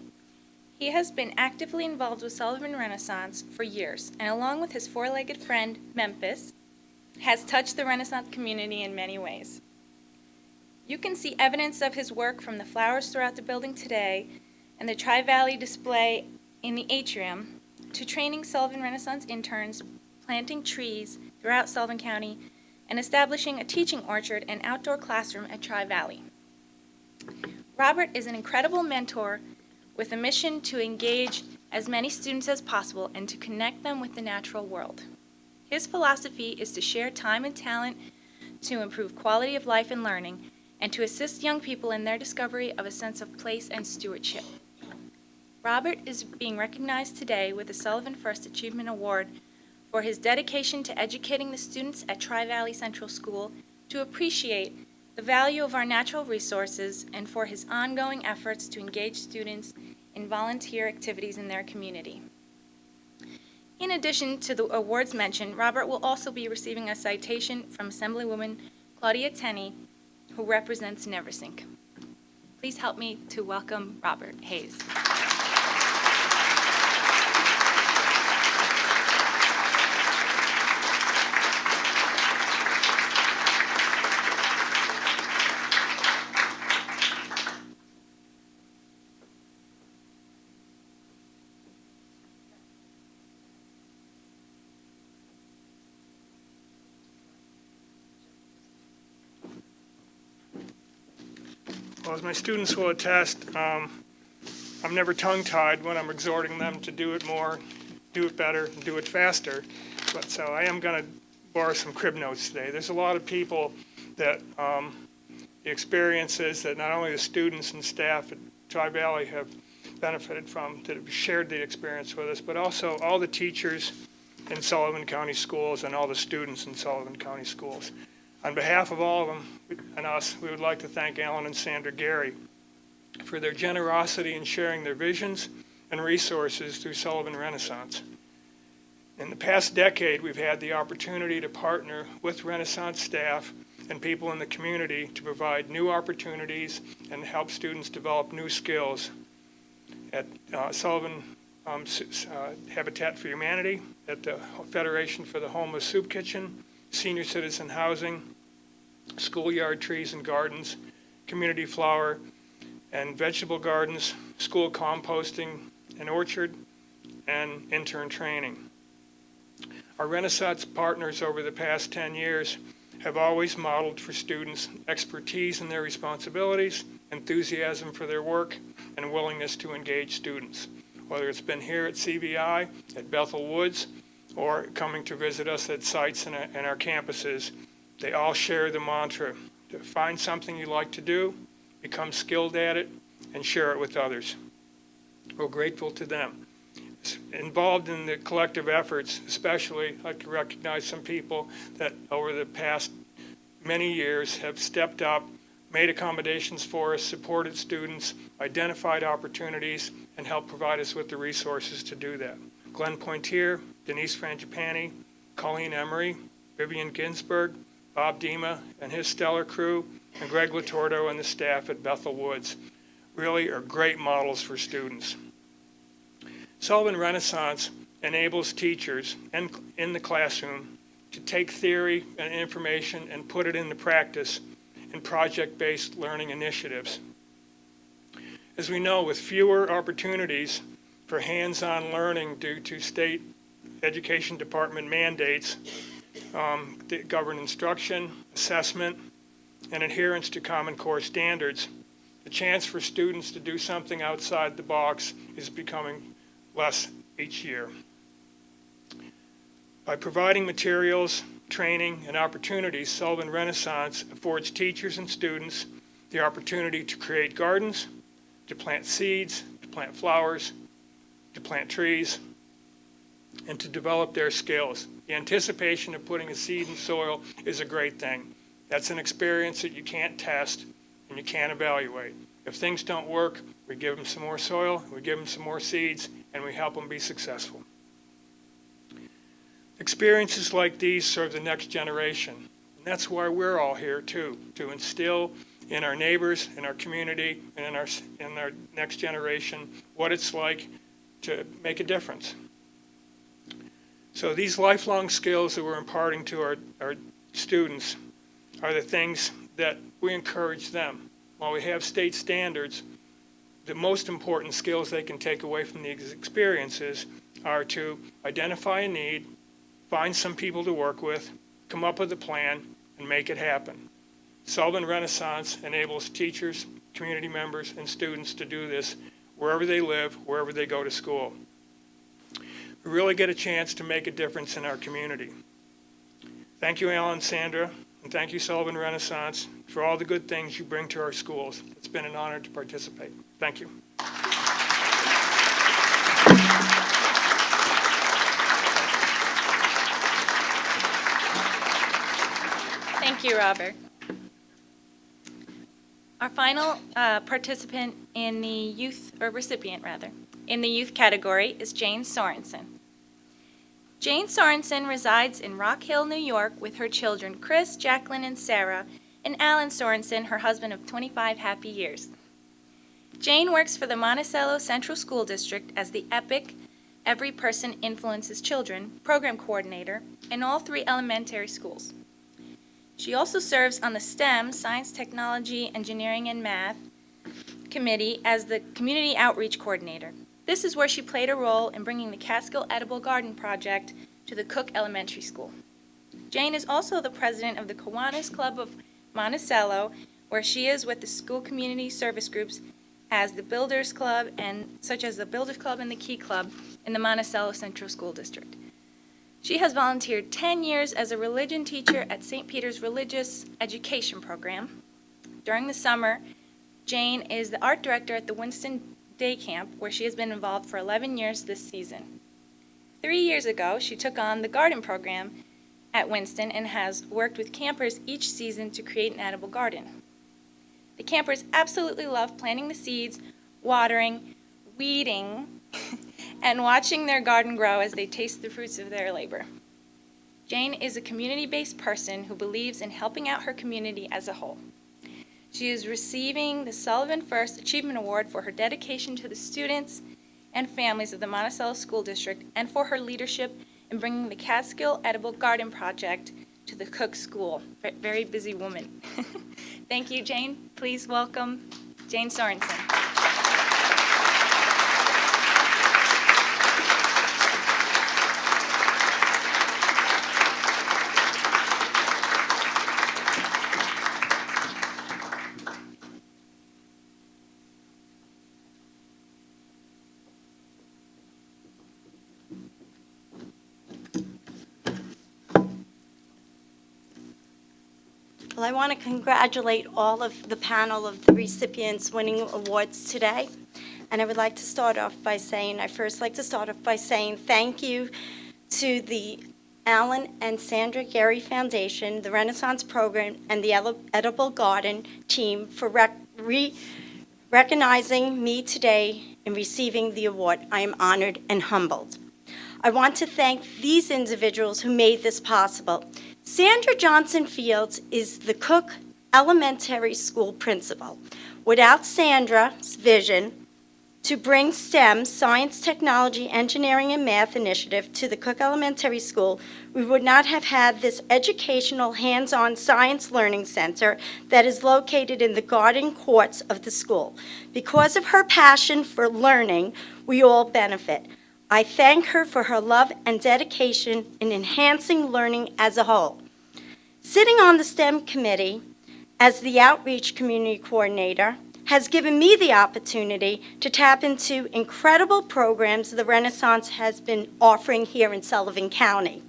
He has been actively involved with Sullivan Renaissance for years, and along with his four-legged friend, Memphis, has touched the Renaissance community in many ways. You can see evidence of his work from the flowers throughout the building today and the Tri-Valley display in the atrium to training Sullivan Renaissance interns, planting trees throughout Sullivan County, and establishing a teaching orchard and outdoor classroom at Tri-Valley. Robert is an incredible mentor with a mission to engage as many students as possible and to connect them with the natural world. His philosophy is to share time and talent to improve quality of life and learning and to assist young people in their discovery of a sense of place and stewardship. Robert is being recognized today with the Sullivan First Achievement Award for his dedication to educating the students at Tri-Valley Central School to appreciate the value of our natural resources and for his ongoing efforts to engage students in volunteer activities in their community. In addition to the awards mentioned, Robert will also be receiving a citation from Assemblywoman Claudia Tenney, who represents Neversink. Please help me to welcome Robert Hayes. Well, as my students will attest, I'm never tongue-tied when I'm exhorting them to do it more, do it better, and do it faster. But so I am going to borrow some crib notes today. There's a lot of people that the experiences that not only the students and staff at Tri-Valley have benefited from, that have shared the experience with us, but also all the teachers in Sullivan County schools and all the students in Sullivan County schools. On behalf of all of them and us, we would like to thank Alan and Sandra Gary for their generosity in sharing their visions and resources through Sullivan Renaissance. In the past decade, we've had the opportunity to partner with Renaissance staff and people in the community to provide new opportunities and help students develop new skills at Sullivan Habitat for Humanity, at the Federation for the Homeless Soup Kitchen, Senior Citizen Housing, Schoolyard Trees and Gardens, Community Flower and Vegetable Gardens, School Composting and Orchard, and intern training. Our Renaissance partners over the past 10 years have always modeled for students expertise in their responsibilities, enthusiasm for their work, and willingness to engage students, whether it's been here at CVI, at Bethel Woods, or coming to visit us at sites in our campuses. They all share the mantra to find something you like to do, become skilled at it, and share it with others. We're grateful to them. Involved in the collective efforts, especially, I'd like to recognize some people that over the past many years have stepped up made accommodations for us, supported students, identified opportunities, and helped provide us with the resources to do that. Glenn Pointier, Denise Frangipani, Colleen Emery, Vivian Ginsberg, Bob Dima and his stellar crew, and Greg Latordo and the staff at Bethel Woods really are great models for students. Sullivan Renaissance enables teachers in the classroom to take theory and information and put it into practice in project-based learning initiatives. As we know, with fewer opportunities for hands-on learning due to state education department mandates that govern instruction, assessment, and adherence to Common Core standards, the chance for students to do something outside the box is becoming less each year. By providing materials, training, and opportunities, Sullivan Renaissance affords teachers and students the opportunity to create gardens, to plant seeds, to plant flowers, to plant trees, and to develop their skills. The anticipation of putting a seed in soil is a great thing. That's an experience that you can't test and you can't evaluate. If things don't work, we give them some more soil, we give them some more seeds, and we help them be successful. Experiences like these serve the next generation. And that's why we're all here too, to instill in our neighbors, in our community, and in our next generation what it's like to make a difference. So these lifelong skills that we're imparting to our students are the things that we encourage them. While we have state standards, the most important skills they can take away from these experiences are to identify a need, find some people to work with, come up with a plan, and make it happen. Sullivan Renaissance enables teachers, community members, and students to do this wherever they live, wherever they go to school. We really get a chance to make a difference in our community. Thank you, Alan and Sandra, and thank you, Sullivan Renaissance, for all the good things you bring to our schools. It's been an honor to participate. Thank you. Thank you, Robert. Our final participant in the youth, or recipient rather, in the youth category is Jane Sorensen. Jane Sorensen resides in Rock Hill, New York with her children Chris, Jacqueline, and Sarah, and Alan Sorensen, her husband of 25 happy years. Jane works for the Monticello Central School District as the EPIC, Every Person Influences Children, program coordinator in all 3 elementary schools. She also serves on the STEM, Science, Technology, Engineering, and Math committee as the community outreach coordinator. This is where she played a role in bringing the Catskill Edible Garden Project to the Cook Elementary School. Jane is also the president of the Kiwanis Club of Monticello, where she is with the school community service groups as the Builders Club such as the Builders Club and the Key Club in the Monticello Central School District. She has volunteered 10 years as a religion teacher at St. Peter's Religious Education Program. During the summer, Jane is the art director at the Winston Day Camp, where she has been involved for 11 years this season. 3 years ago, she took on the garden program at Winston and has worked with campers each season to create an edible garden. The campers absolutely love planting the seeds, watering, weeding, and watching their garden grow as they taste the fruits of their labor. Jane is a community-based person who believes in helping out her community as a whole. She is receiving the Sullivan First Achievement Award for her dedication to the students and families of the Monticello School District and for her leadership in bringing the Catskill Edible Garden Project to the Cook School. Very busy woman. Thank you, Jane. Please welcome Jane Sorensen. Well, I want to congratulate all of the panel of the recipients winning awards today. And I would like to start off by saying, thank you to the Alan and Sandra Gary Foundation, the Renaissance Program, and the Edible Garden team for recognizing me today in receiving the award. I am honored and humbled. I want to thank these individuals who made this possible. Sandra Johnson Fields is the Cook Elementary School principal. Without Sandra's vision to bring STEM, science, technology, engineering, and math initiative to the Cook Elementary School, we would not have had this educational hands-on science learning center that is located in the garden courts of the school. Because of her passion for learning, we all benefit. I thank her for her love and dedication in enhancing learning as a whole. Sitting on the STEM committee as the outreach community coordinator has given me the opportunity to tap into incredible programs the Renaissance has been offering here in Sullivan County.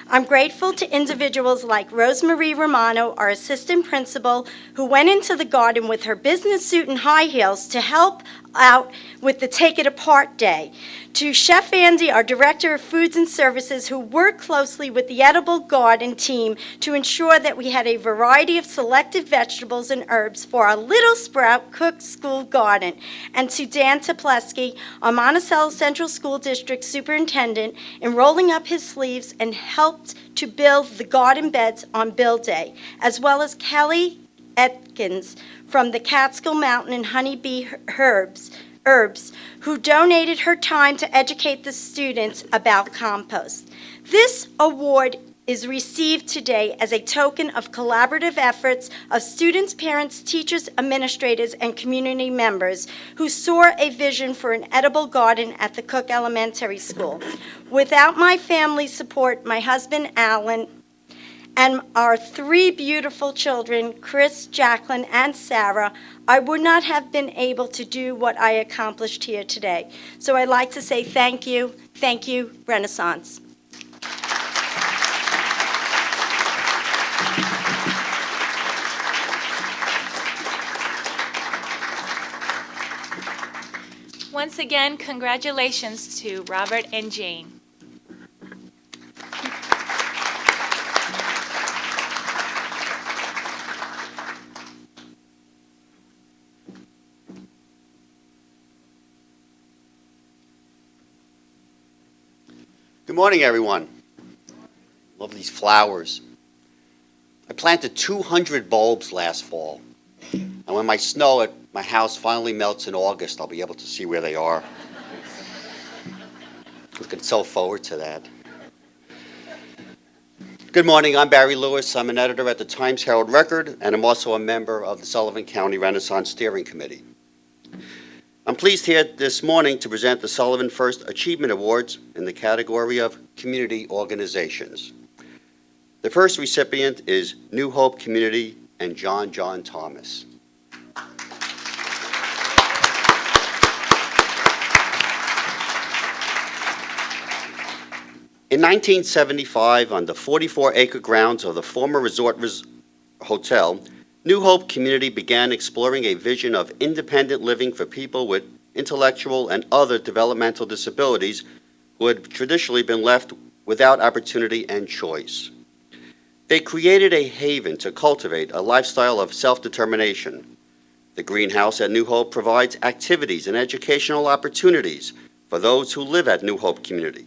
I'm grateful to individuals like Rosemarie Romano, our assistant principal, who went into the garden with her business suit and high heels to help out with the Take It Apart Day. To Chef Andy, our Director of Foods and Services, who worked closely with the Edible Garden team to ensure that we had a variety of selected vegetables and herbs for our Little Sprout Cook School Garden. And to Dan Toplesky, our Monticello Central School District Superintendent, in rolling up his sleeves and helped to build the garden beds on Build Day, as well as Kelly Atkins from the Catskill Mountain and Honeybee Herbs, who donated her time to educate the students about compost. This award is received today as a token of collaborative efforts of students, parents, teachers, administrators, and community members who saw a vision for an edible garden at the Cook Elementary School. Without my family's support, my husband, Alan, and our three beautiful children, Chris, Jacqueline, and Sarah, I would not have been able to do what I accomplished here today. So I'd like to say thank you, Renaissance. Once again, congratulations to Robert and Jane. Good morning, everyone. Love these flowers. I planted 200 bulbs last fall, and when my snow at my house finally melts in August, I'll be able to see where they are. Looking so forward to that. Good morning, I'm Barry Lewis. I'm an editor at the Times-Herald-Record, and I'm also a member of the Sullivan County Renaissance Steering Committee. I'm pleased here this morning to present the Sullivan First Achievement Awards in the category of community organizations. The first recipient is New Hope Community and John Thomas. In 1975, on the 44-acre grounds of the former Resort Hotel, New Hope Community began exploring a vision of independent living for people with intellectual and other developmental disabilities who had traditionally been left without opportunity and choice. They created a haven to cultivate a lifestyle of self-determination. The greenhouse at New Hope provides activities and educational opportunities for those who live at New Hope Community.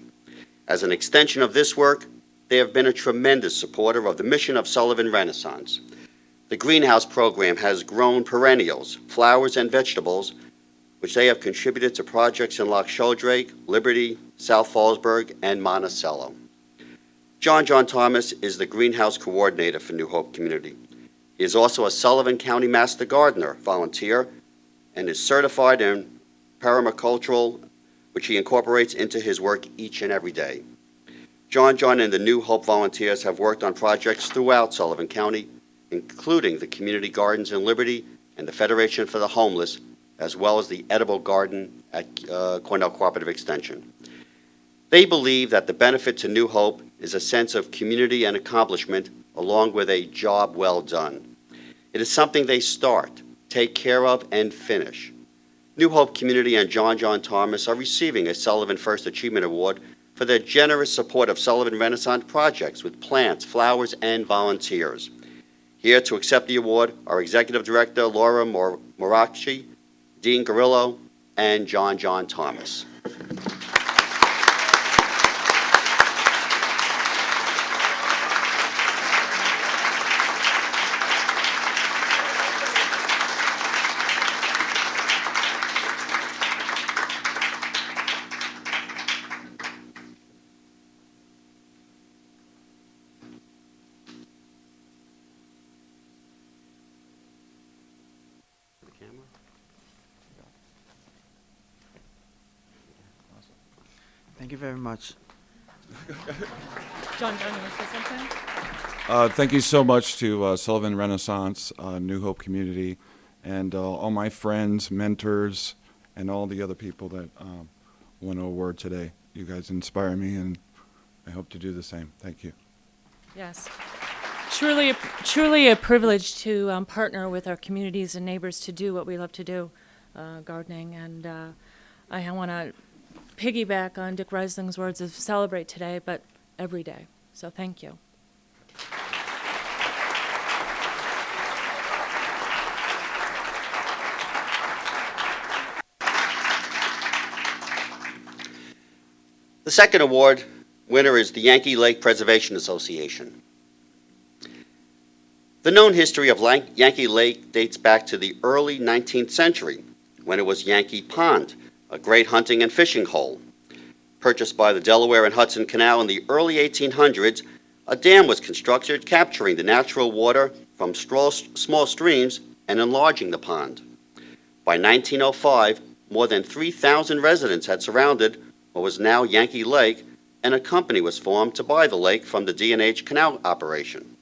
As an extension of this work, they have been a tremendous supporter of the mission of Sullivan Renaissance. The greenhouse program has grown perennials, flowers, and vegetables, which they have contributed to projects in Loch Sheldrake, Liberty, South Fallsburg, and Monticello. John Thomas is the greenhouse coordinator for New Hope Community. He is also a Sullivan County Master Gardener volunteer and is certified in permacultural, which he incorporates into his work each and every day. John and the New Hope volunteers have worked on projects throughout Sullivan County, including the community gardens in Liberty and the Federation for the Homeless, as well as the Edible Garden at Cornell Cooperative Extension. They believe that the benefit to New Hope is a sense of community and accomplishment, along with a job well done. It is something they start, take care of, and finish. New Hope Community and John Thomas are receiving a Sullivan First Achievement Award for their generous support of Sullivan Renaissance projects with plants, flowers, and volunteers. Here to accept the award are Executive Director Laura Morachi, Dean Garillo, and John Thomas. Thank you very much. John, you want to say something? Thank you so much to Sullivan Renaissance, New Hope Community, and all my friends, mentors, and all the other people that won an award today. You guys inspire me, and I hope to do the same. Thank you. Yes. Truly a privilege to partner with our communities and neighbors to do what we love to do, gardening. And I want to piggyback on Dick Reisling's words of celebrate today, but every day. So thank you. The second award winner is the Yankee Lake Preservation Association. The known history of Yankee Lake dates back to the early 19th century, when it was Yankee Pond, a great hunting and fishing hole. Purchased by the Delaware and Hudson Canal in the early 1800s, a dam was constructed capturing the natural water from small streams and enlarging the pond. By 1905, more than 3,000 residents had surrounded what was now Yankee Lake, and a company was formed to buy the lake from the D&H Canal operation.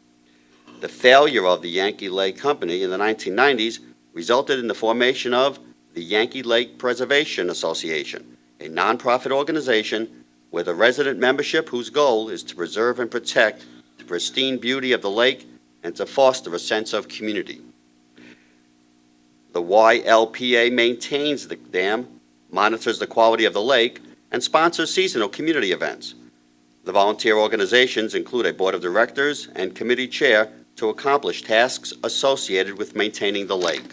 The failure of the Yankee Lake Company in the 1990s resulted in the formation of the Yankee Lake Preservation Association, a nonprofit organization with a resident membership whose goal is to preserve and protect the pristine beauty of the lake and to foster a sense of community. The YLPA maintains the dam, monitors the quality of the lake, and sponsors seasonal community events. The volunteer organizations include a board of directors and committee chair to accomplish tasks associated with maintaining the lake.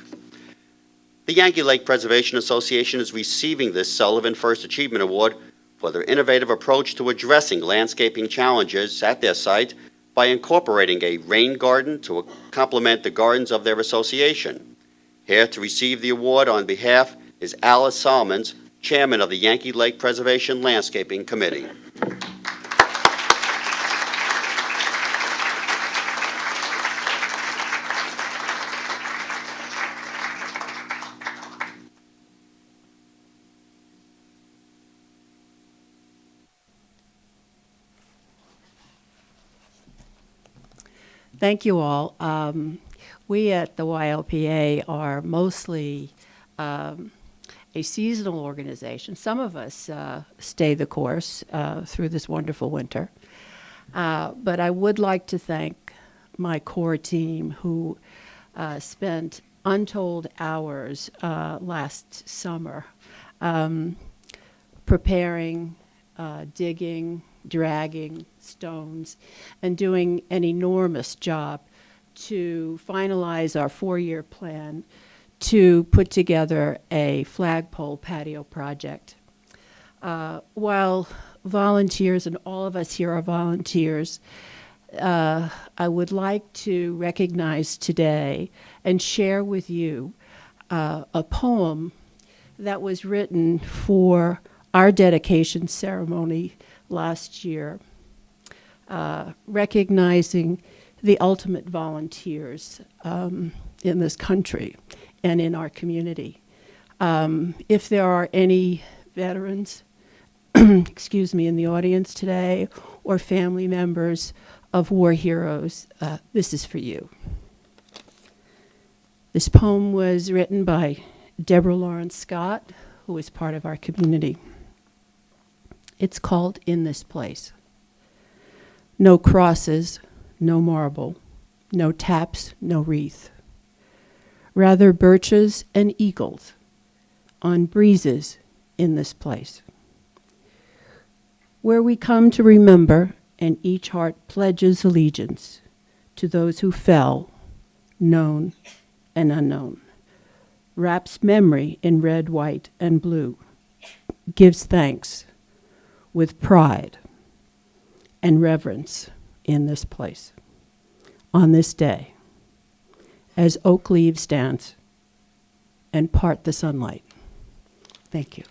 The Yankee Lake Preservation Association is receiving this Sullivan First Achievement Award for their innovative approach to addressing landscaping challenges at their site by incorporating a rain garden to complement the gardens of their association. Here to receive the award on behalf is Alice Solomons, Chairman of the Yankee Lake Preservation Landscaping Committee. Thank you all. We at the YLPA are mostly a seasonal organization. Some of us stay the course through this wonderful winter. But I would like to thank my core team who spent untold hours last summer preparing, digging, dragging stones, and doing an enormous job to finalize our 4-year plan to put together a flagpole patio project. While volunteers, and all of us here are volunteers, I would like to recognize today and share with you a poem that was written for our dedication ceremony last year, recognizing the ultimate volunteers in this country and in our community. If there are any veterans, excuse me, in the audience today, or family members of war heroes, this is for you. This poem was written by Deborah Lawrence Scott, who is part of our community. It's called In This Place. No crosses, no marble, no taps, no wreath. Rather birches and eagles on breezes in this place. where we come to remember and each heart pledges allegiance to those who fell, known and unknown, wraps memory in red, white, and blue, gives thanks with pride and reverence in this place, on this day, as oak leaves dance and part the sunlight. Thank you.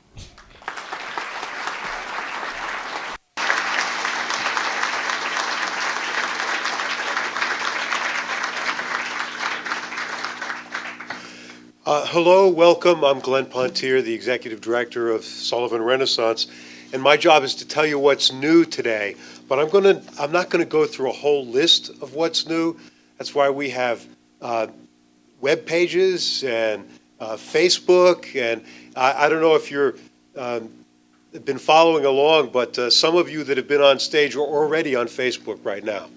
Hello, welcome. I'm Glenn Pontier, the Executive Director of Sullivan Renaissance, and my job is to tell you what's new today. But I'm not going to go through a whole list of what's new. That's why we have web pages and Facebook, and I don't know if you're been following along, but some of you that have been on stage are already on Facebook right now.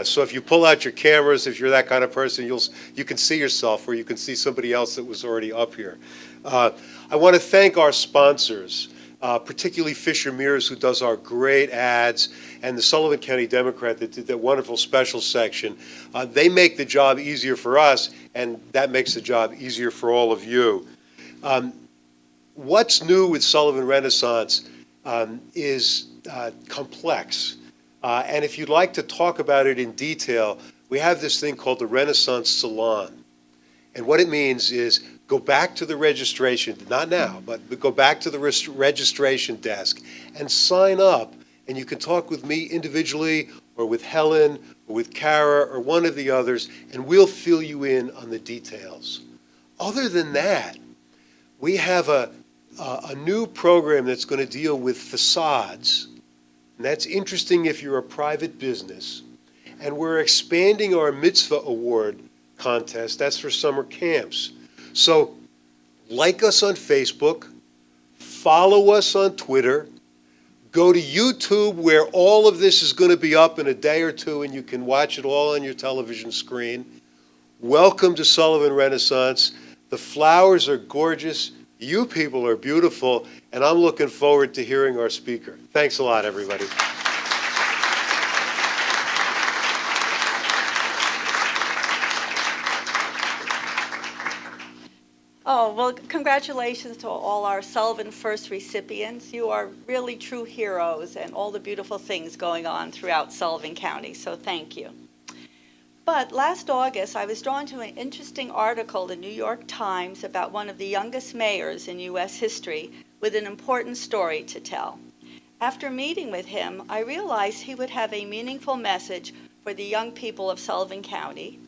So if you pull out your cameras, if you're that kind of person, you can see yourself, or you can see somebody else that was already up here. I want to thank our sponsors, particularly Fisher Mears, who does our great ads, and the Sullivan County Democrat that did that wonderful special section. They make the job easier for us, and that makes the job easier for all of you. What's new with Sullivan Renaissance is complex. And if you'd like to talk about it in detail, we have this thing called the Renaissance Salon. And what it means is go back to the registration, not now, but go back to the registration desk and sign up. And you can talk with me individually, or with Helen, or with Kara, or one of the others, and we'll fill you in on the details. Other than that, we have a new program that's going to deal with facades. And that's interesting if you're a private business. And we're expanding our Mitzvah Award contest. That's for summer camps. So like us on Facebook, follow us on Twitter, go to YouTube where all of this is going to be up in a day or two and you can watch it all on your television screen. Welcome to Sullivan Renaissance. The flowers are gorgeous. You people are beautiful, and I'm looking forward to hearing our speaker. Thanks a lot, everybody. Oh, well, congratulations to all our Sullivan First recipients. You are really true heroes, and all the beautiful things going on throughout Sullivan County, so thank you. But last August, I was drawn to an interesting article in the New York Times about one of the youngest mayors in U.S. history with an important story to tell. After meeting with him, I realized he would have a meaningful message for the young people of Sullivan County,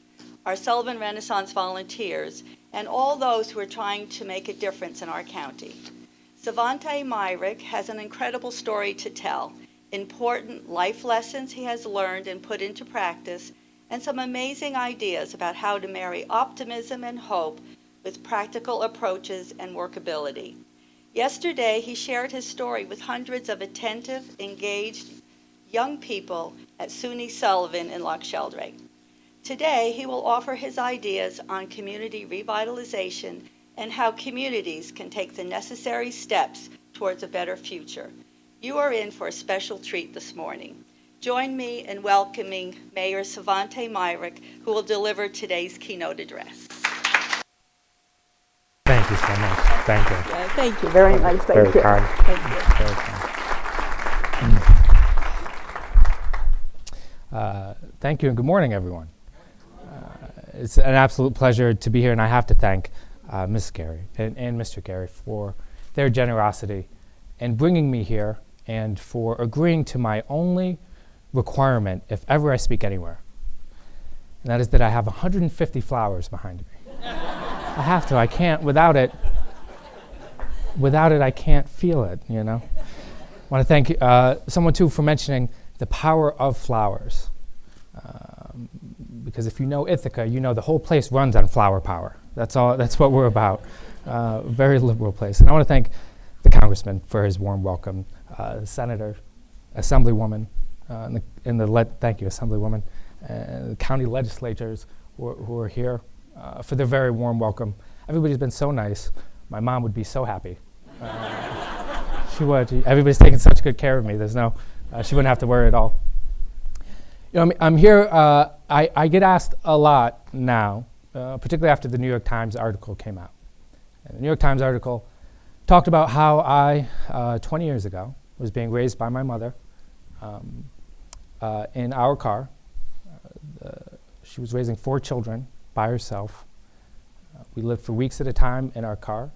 our Sullivan Renaissance volunteers, and all those who are trying to make a difference in our county. Svante Myrick has an incredible story to tell, important life lessons he has learned and put into practice, and some amazing ideas about how to marry optimism and hope with practical approaches and workability. Yesterday, he shared his story with hundreds of attentive, engaged young people at SUNY Sullivan in Loch Sheldrake. Today, he will offer his ideas on community revitalization and how communities can take the necessary steps towards a better future. You are in for a special treat this morning. Join me in welcoming Mayor Svante Myrick, who will deliver today's keynote address. Thank you so much. Thank you. Yeah, thank you very much. Thank Very you. kind. Thank you. Very kind. Thank you and good morning, everyone. It's an absolute pleasure to be here, and I have to thank Ms. Gary and Mr. Gary for their generosity in bringing me here and for agreeing to my only requirement if ever I speak anywhere. And that is that I have 150 flowers behind me. I have to. I can't. Without it, I can't feel it, you know. I want to thank someone, too, for mentioning the power of flowers. Because if you know Ithaca, you know the whole place runs on flower power. That's all. That's what we're about. Very liberal place. And I want to thank the congressman for his warm welcome, the senator, assemblywoman, thank you, Assemblywoman, the county legislators who are here for their very warm welcome. Everybody's been so nice. My mom would be so happy. She would. Everybody's taking such good care of me. There's no, she wouldn't have to worry at all. You know, I'm here, I get asked a lot now, particularly after the New York Times article came out. And the New York Times article talked about how I, 20 years ago, was being raised by my mother in our car. She was raising 4 children by herself. We lived for weeks at a time in our car.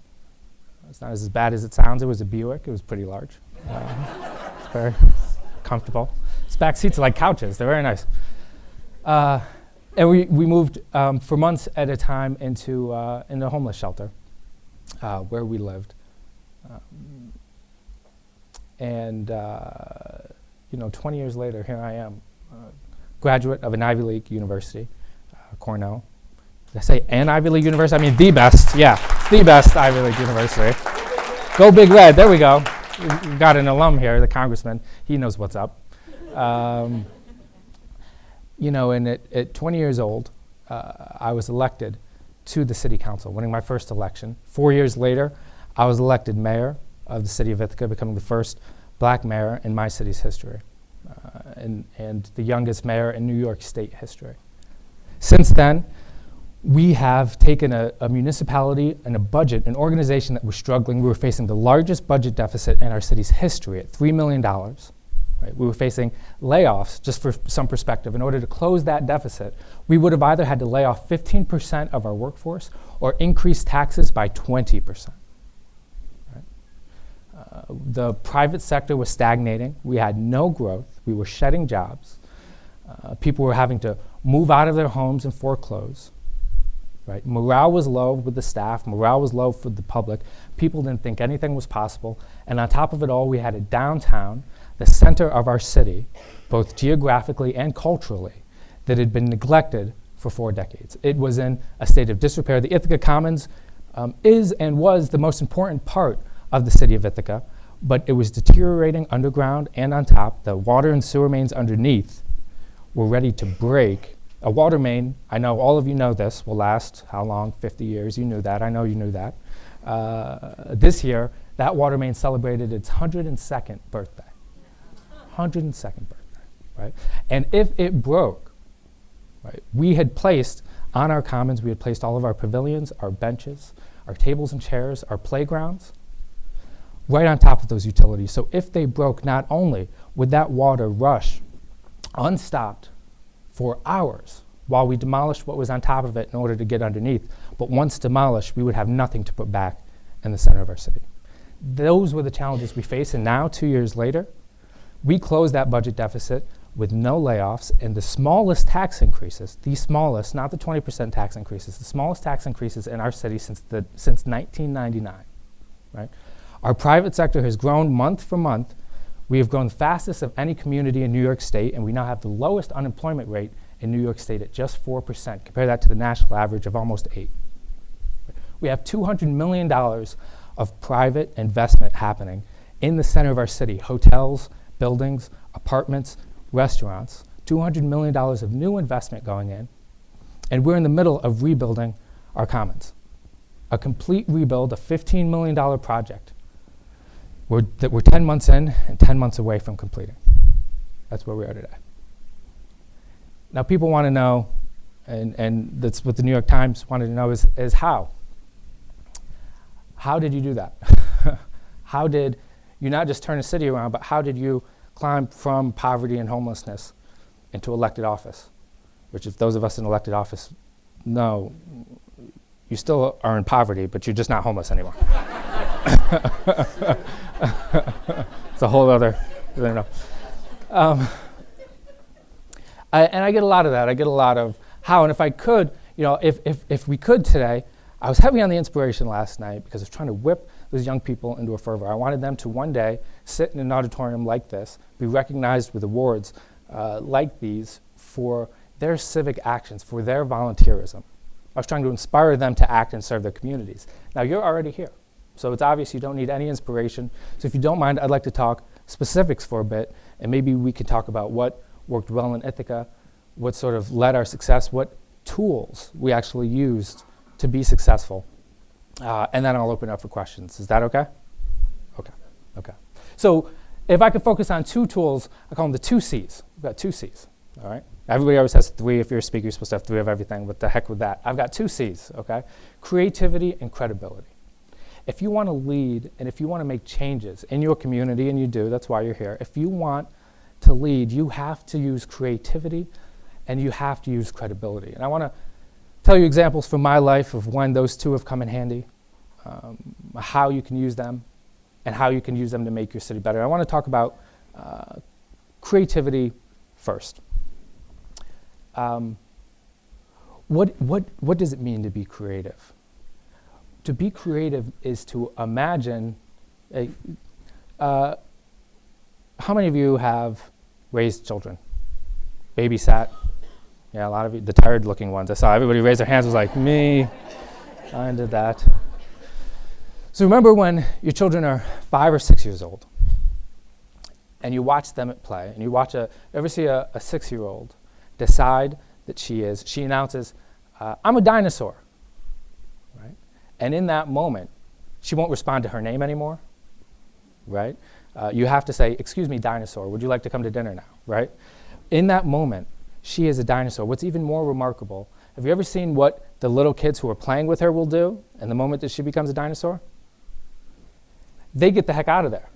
It's not as bad as it sounds. It was a Buick. It was pretty large. It's very comfortable. Its back seats are like couches. They're very nice. And we moved for months at a time into a homeless shelter where we lived. You know, 20 years later, here I am, graduate of an Ivy League university, Cornell. Did I say an Ivy League university? I mean the best, yeah, the best Ivy League university. Go Big Red, there we go. We've got an alum here, the congressman. He knows what's up. You know, and at 20 years old, I was elected to the city council, winning my first election. 4 years later, I was elected mayor of the city of Ithaca, becoming the first black mayor in my city's history, and the youngest mayor in New York State history. Since then, we have taken a municipality and a budget, an organization that was struggling. We were facing the largest budget deficit in our city's history at $3 million. Right? We were facing layoffs, just for some perspective. In order to close that deficit, we would have either had to lay off 15% of our workforce or increase taxes by 20%. The private sector was stagnating. We had no growth. We were shedding jobs. People were having to move out of their homes and foreclose. Right? Morale was low with the staff. Morale was low for the public. People didn't think anything was possible. And on top of it all, we had a downtown, the center of our city, both geographically and culturally, that had been neglected for 4 decades. It was in a state of disrepair. The Ithaca Commons is and was the most important part of the city of Ithaca, but it was deteriorating underground and on top. The water and sewer mains underneath were ready to break. A water main, I know all of you know this, will last how long? 50 years. You knew that. I know you knew that. This year, that water main celebrated its 102nd birthday. 102nd birthday, right? And if it broke, right, we had placed on our commons, we had placed all of our pavilions, our benches, our tables and chairs, our playgrounds, right on top of those utilities. So if they broke, not only would that water rush unstopped for hours while we demolished what was on top of it in order to get underneath, but once demolished, we would have nothing to put back in the center of our city. Those were the challenges we faced, and now, 2 years later, we closed that budget deficit with no layoffs and the smallest tax increases, the smallest, not the 20% tax increases, the smallest tax increases in our city since 1999, right? Our private sector has grown month for month. We have grown the fastest of any community in New York State, and we now have the lowest unemployment rate in New York State at just 4%. Compare that to the national average of almost 8%. We have $200 million of private investment happening in the center of our city, hotels, buildings, apartments, restaurants, $200 million of new investment going in, and we're in the middle of rebuilding our commons. A complete rebuild, a $15 million project that we're 10 months in and 10 months away from completing. That's where we are today. Now people want to know, and that's what the New York Times wanted to know, is how? How did you do that? How did you not just turn a city around, but how did you climb from poverty and homelessness into elected office? Which, if those of us in elected office know, you still are in poverty, but you're just not homeless anymore. It's a whole other, I don't know. And I get a lot of that. I get a lot of how, and if I could, if we could today, I was heavy on the inspiration last night because I was trying to whip those young people into a fervor. I wanted them to one day sit in an auditorium like this, be recognized with awards like these for their civic actions, for their volunteerism. I was trying to inspire them to act and serve their communities. Now, you're already here, so it's obvious you don't need any inspiration. So if you don't mind, I'd like to talk specifics for a bit, and maybe we could talk about what worked well in Ithaca, what sort of led our success, what tools we actually used to be successful. And then I'll open up for questions. Is that okay? Okay. So if I could focus on 2 tools, I call them the 2 C's. We've got 2 C's, all right? Everybody always has 3. If you're a speaker, you're supposed to have 3 of everything. What the heck with that? I've got 2 C's, okay? Creativity and credibility. If you want to lead and if you want to make changes in your community, and you do, that's why you're here, if you want to lead, you have to use creativity and you have to use credibility. And I want to tell you examples from my life of when those 2 have come in handy, how you can use them, and how you can use them to make your city better. I want to talk about creativity first. What does it mean to be creative? To be creative is to imagine how many of you have raised children? Babysat? Yeah, a lot of you, the tired looking ones. I saw everybody raise their hands, was like, me, I did that. So remember when your children are 5 or 6 years old and you watch them at play and you ever see a 6-year-old decide that she announces, I'm a dinosaur, right? And in that moment, she won't respond to her name anymore, right? You have to say, excuse me, dinosaur, would you like to come to dinner now, right? In that moment, she is a dinosaur. What's even more remarkable, have you ever seen what the little kids who are playing with her will do in the moment that she becomes a dinosaur? They get the heck out of there,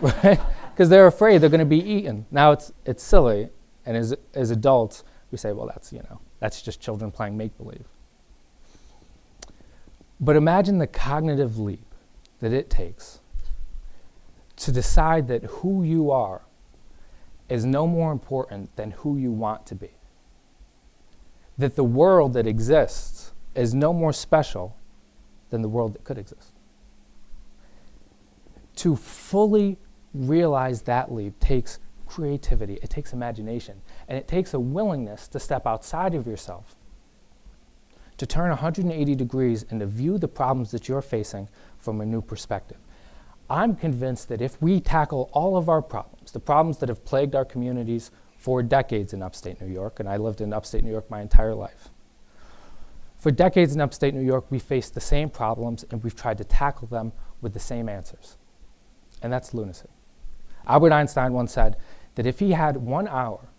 right? Because they're afraid they're going to be eaten. Now it's silly, and as adults, we say, well, that's just children playing make-believe. But imagine the cognitive leap that it takes to decide that who you are is no more important than who you want to be. That the world that exists is no more special than the world that could exist. To fully realize that leap takes creativity, it takes imagination, and it takes a willingness to step outside of yourself, to turn 180 degrees and to view the problems that you're facing from a new perspective. I'm convinced that if we tackle all of our problems, the problems that have plagued our communities for decades in upstate New York, and I lived in upstate New York my entire life. For decades in upstate New York, we faced the same problems and we've tried to tackle them with the same answers. And that's lunacy. Albert Einstein once said that if he had 1 hour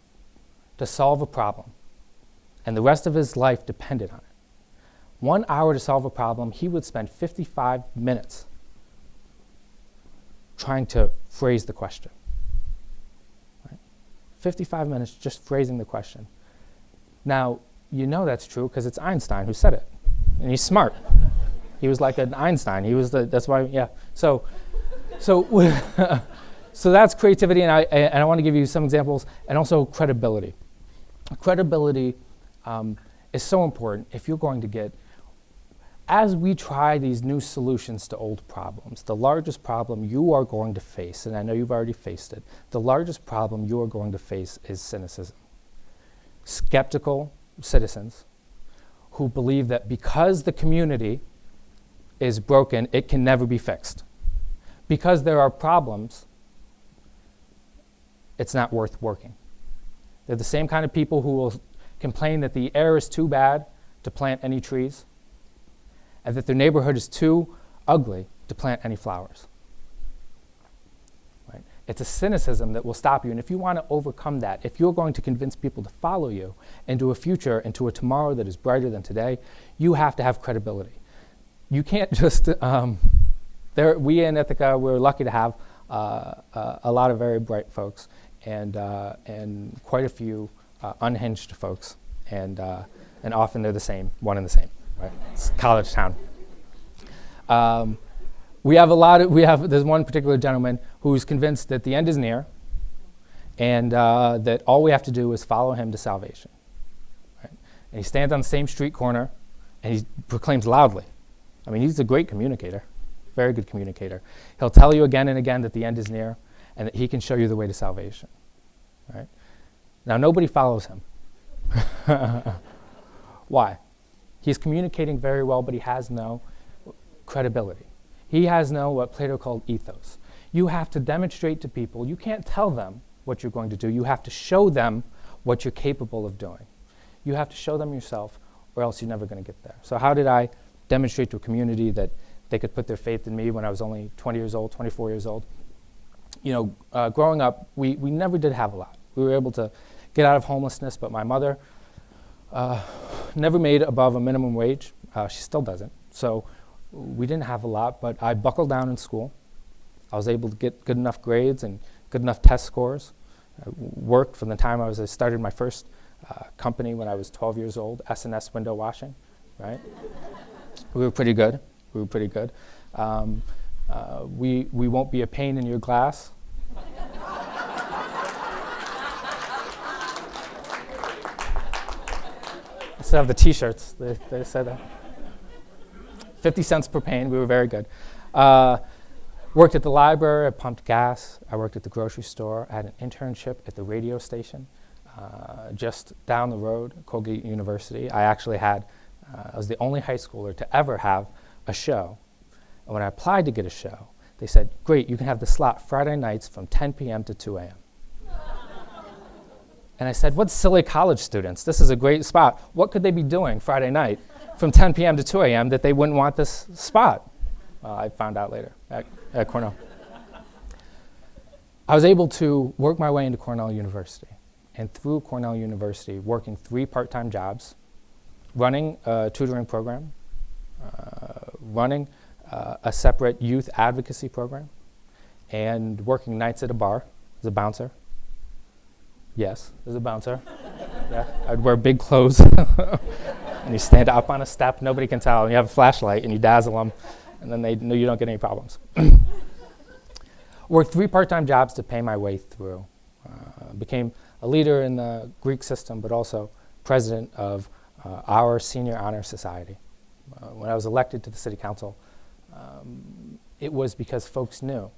to solve a problem and the rest of his life depended on it, 1 hour to solve a problem, he would spend 55 minutes trying to phrase the question. Right? 55 minutes just phrasing the question. Now, you know that's true because it's Einstein who said it. And he's smart. He was like an Einstein. That's why, yeah. So that's creativity, and I want to give you some examples, and also credibility. Credibility is so important if you're going to get, as we try these new solutions to old problems, the largest problem you are going to face, and I know you've already faced it, the largest problem you are going to face is cynicism. Skeptical citizens who believe that because the community is broken, it can never be fixed. Because there are problems, it's not worth working. They're the same kind of people who will complain that the air is too bad to plant any trees, and that their neighborhood is too ugly to plant any flowers. Right? It's a cynicism that will stop you, and if you want to overcome that, if you're going to convince people to follow you into a future, into a tomorrow that is brighter than today, you have to have credibility. You can't just, we in Ithaca, we're lucky to have a lot of very bright folks and quite a few unhinged folks, and often they're the same, one and the same. Right? It's college town. There's one particular gentleman who's convinced that the end is near and that all we have to do is follow him to salvation. Right? And he stands on the same street corner and he proclaims loudly. I mean, he's a great communicator, very good communicator. He'll tell you again and again that the end is near and that he can show you the way to salvation. Right? Now, nobody follows him. Why? He's communicating very well, but he has no credibility. He has no, what Plato called ethos. You have to demonstrate to people, you can't tell them what you're going to do, you have to show them what you're capable of doing. You have to show them yourself, or else you're never going to get there. So how did I demonstrate to a community that they could put their faith in me when I was only 20 years old, 24 years old? growing up, we never did have a lot. We were able to get out of homelessness, but my mother never made above a minimum wage. She still doesn't. So we didn't have a lot, but I buckled down in school. I was able to get good enough grades and good enough test scores. I worked from the time I started my first company when I was 12 years old, S&S window washing, right? We were pretty good. We won't be a pain in your glass. Instead of the T-shirts, they said that. 50 cents per pane. We were very good. Worked at the library. I pumped gas. I worked at the grocery store. I had an internship at the radio station just down the road, Colgate University. I was the only high schooler to ever have a show. And when I applied to get a show, they said, great, you can have the slot Friday nights from 10 p.m. to 2 a.m. And I said, what silly college students? This is a great spot. What could they be doing Friday night from 10 p.m. to 2 a.m. that they wouldn't want this spot? I found out later at Cornell. I was able to work my way into Cornell University. And through Cornell University, working 3 part-time jobs, running a tutoring program, running a separate youth advocacy program, and working nights at a bar as a bouncer. Yes, as a bouncer. Yeah, I'd wear big clothes. And you stand up on a step, nobody can tell. And you have a flashlight and you dazzle them, and then they know you don't get any problems. Worked 3 part-time jobs to pay my way through. Became a leader in the Greek system, but also president of our Senior Honor Society. When I was elected to the city council, it was because folks knew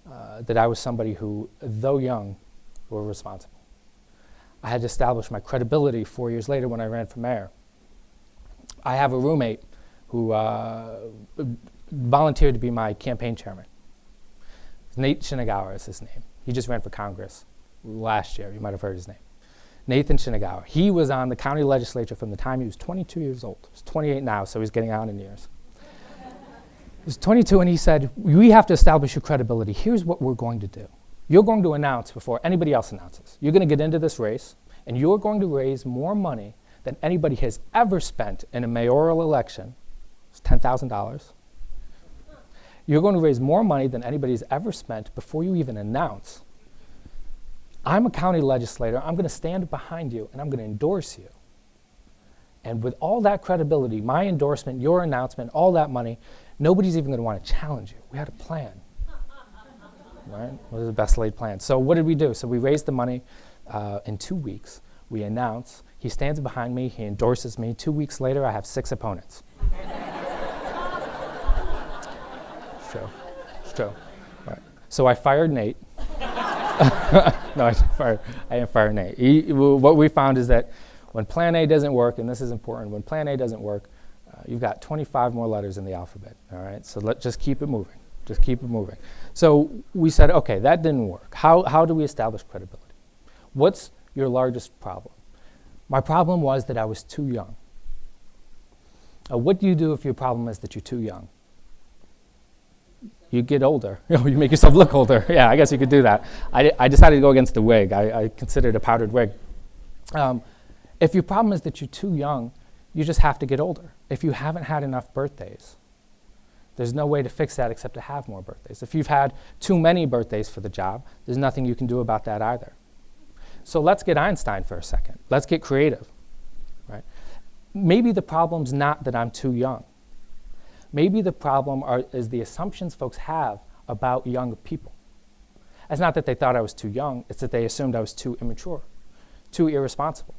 that I was somebody who, though young, were responsible. I had to establish my credibility 4 years later when I ran for mayor. I have a roommate who volunteered to be my campaign chairman. Nate Shinagawa is his name. He just ran for Congress last year. You might have heard his name. Nathan Shinagawa. He was on the county legislature from the time he was 22 years old. He's 28 now, so he's getting on in years. He was 22, and he said, we have to establish your credibility. Here's what we're going to do. You're going to announce before anybody else announces. You're going to get into this race, and you're going to raise more money than anybody has ever spent in a mayoral election. It's $10,000. You're going to raise more money than anybody's ever spent before you even announce. I'm a county legislator. I'm going to stand behind you, and I'm going to endorse you. And with all that credibility, my endorsement, your announcement, all that money, nobody's even going to want to challenge you. We had a plan. Right? It was the best laid plan. So what did we do? So we raised the money in 2 weeks. We announce. He stands behind me. He endorses me. 2 weeks later, I have 6 opponents. It's true. Right. So I fired Nate. No, I didn't fire Nate. What we found is that when Plan A doesn't work, and this is important, when Plan A doesn't work, you've got 25 more letters in the alphabet. All right. So let's just keep it moving. Just keep it moving. So we said, okay, that didn't work. How do we establish credibility? What's your largest problem? My problem was that I was too young. What do you do if your problem is that you're too young? You get older. You make yourself look older. Yeah, I guess you could do that. I decided to go against the wig. I considered a powdered wig. If your problem is that you're too young, you just have to get older. If you haven't had enough birthdays, there's no way to fix that except to have more birthdays. If you've had too many birthdays for the job, there's nothing you can do about that either. So let's get Einstein for a second. Let's get creative, right? Maybe the problem's not that I'm too young. Maybe the problem is the assumptions folks have about young people. It's not that they thought I was too young, it's that they assumed I was too immature, too irresponsible,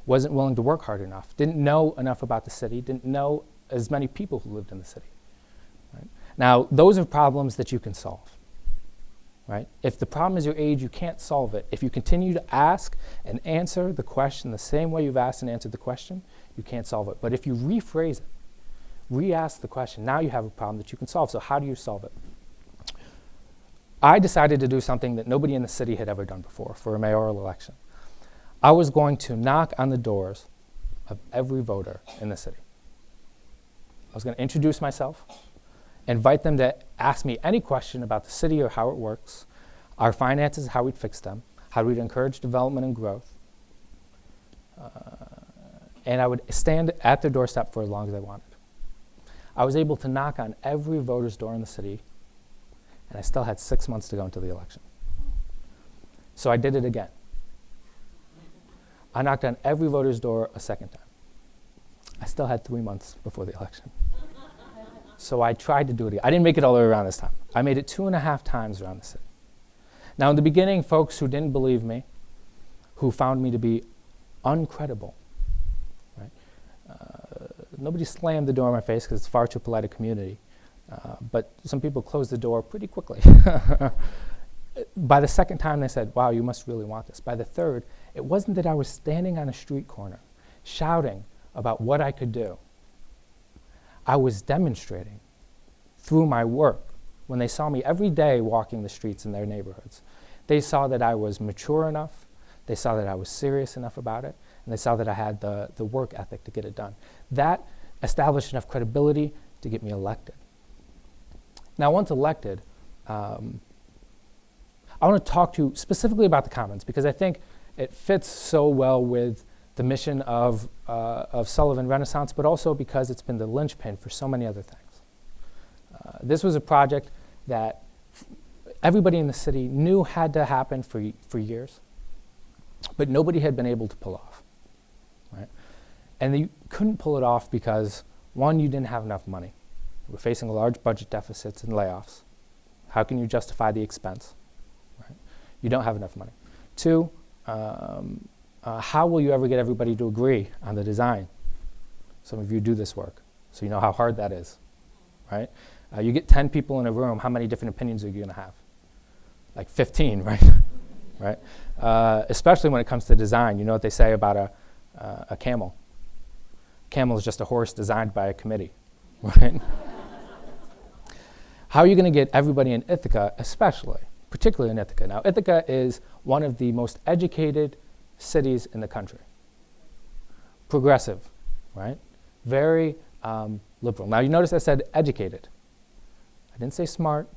wasn't willing to work hard enough, didn't know enough about the city, didn't know as many people who lived in the city. Right? Now, those are problems that you can solve. Right? If the problem is your age, you can't solve it. If you continue to ask and answer the question the same way you've asked and answered the question, you can't solve it. But if you rephrase it, re-ask the question, now you have a problem that you can solve. So how do you solve it? I decided to do something that nobody in the city had ever done before for a mayoral election. I was going to knock on the doors of every voter in the city. I was going to introduce myself, invite them to ask me any question about the city or how it works, our finances, how we'd fix them, how we'd encourage development and growth. And I would stand at their doorstep for as long as they wanted. I was able to knock on every voter's door in the city, and I still had 6 months to go until the election. So I did it again. I knocked on every voter's door a second time. I still had 3 months before the election. So I tried to do it again. I didn't make it all the way around this time. I made it 2.5 times around the city. Now, in the beginning, folks who didn't believe me, who found me to be uncredible, right? Nobody slammed the door in my face because it's far too polite a community. But some people closed the door pretty quickly. By the second time, they said, wow, you must really want this. By the third, it wasn't that I was standing on a street corner shouting about what I could do. I was demonstrating through my work. When they saw me every day walking the streets in their neighborhoods, they saw that I was mature enough, they saw that I was serious enough about it, and they saw that I had the work ethic to get it done. That established enough credibility to get me elected. Now, once elected, I want to talk to you specifically about the Commons because I think it fits so well with the mission of Sullivan Renaissance, but also because it's been the linchpin for so many other things. This was a project that everybody in the city knew had to happen for years, but nobody had been able to pull off. Right? And they couldn't pull it off because, one, you didn't have enough money. We're facing large budget deficits and layoffs. How can you justify the expense? Right? You don't have enough money. Two, how will you ever get everybody to agree on the design? Some of you do this work, so you know how hard that is, right? You get 10 people in a room, how many different opinions are you going to have? Like 15, right? Right? Especially when it comes to design. You know what they say about a camel? Camel is just a horse designed by a committee, right? How are you going to get everybody in Ithaca, particularly in Ithaca? Now, Ithaca is one of the most educated cities in the country. Progressive, right? Very liberal. Now, you notice I said educated. I didn't say smart,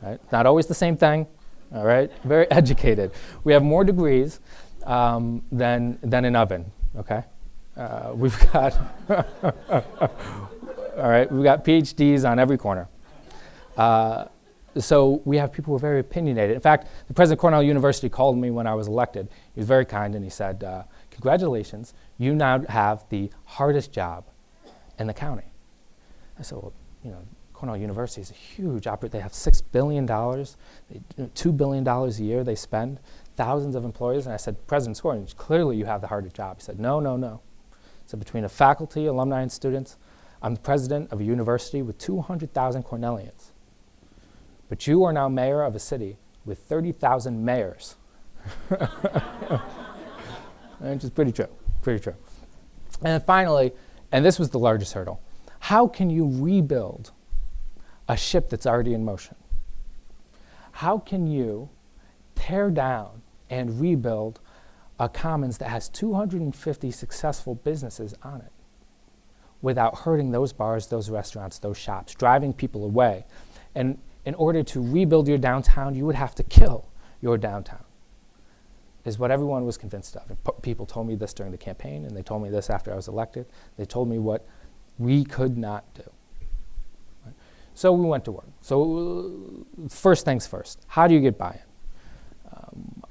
right? Not always the same thing, all right? Very educated. We have more degrees than an oven, okay? We've got, all right, we've got PhDs on every corner. So we have people who are very opinionated. In fact, the president of Cornell University called me when I was elected. He was very kind, and he said, congratulations, you now have the hardest job in the county. I said, well, you know, Cornell University is a huge operator. They have $6 billion, $2 billion a year they spend, thousands of employees. And I said, President Scoring, clearly you have the hardest job. He said, no, no, no. So between the faculty, alumni, and students, I'm the president of a university with 200,000 Cornellians. But you are now mayor of a city with 30,000 mayors. Which is pretty true, pretty true. And then finally, and this was the largest hurdle, how can you rebuild a ship that's already in motion? How can you tear down and rebuild a commons that has 250 successful businesses on it without hurting those bars, those restaurants, those shops, driving people away? And in order to rebuild your downtown, you would have to kill your downtown, is what everyone was convinced of. And people told me this during the campaign, and they told me this after I was elected. They told me what we could not do. Right? So we went to work. So first things first, how do you get buy-in?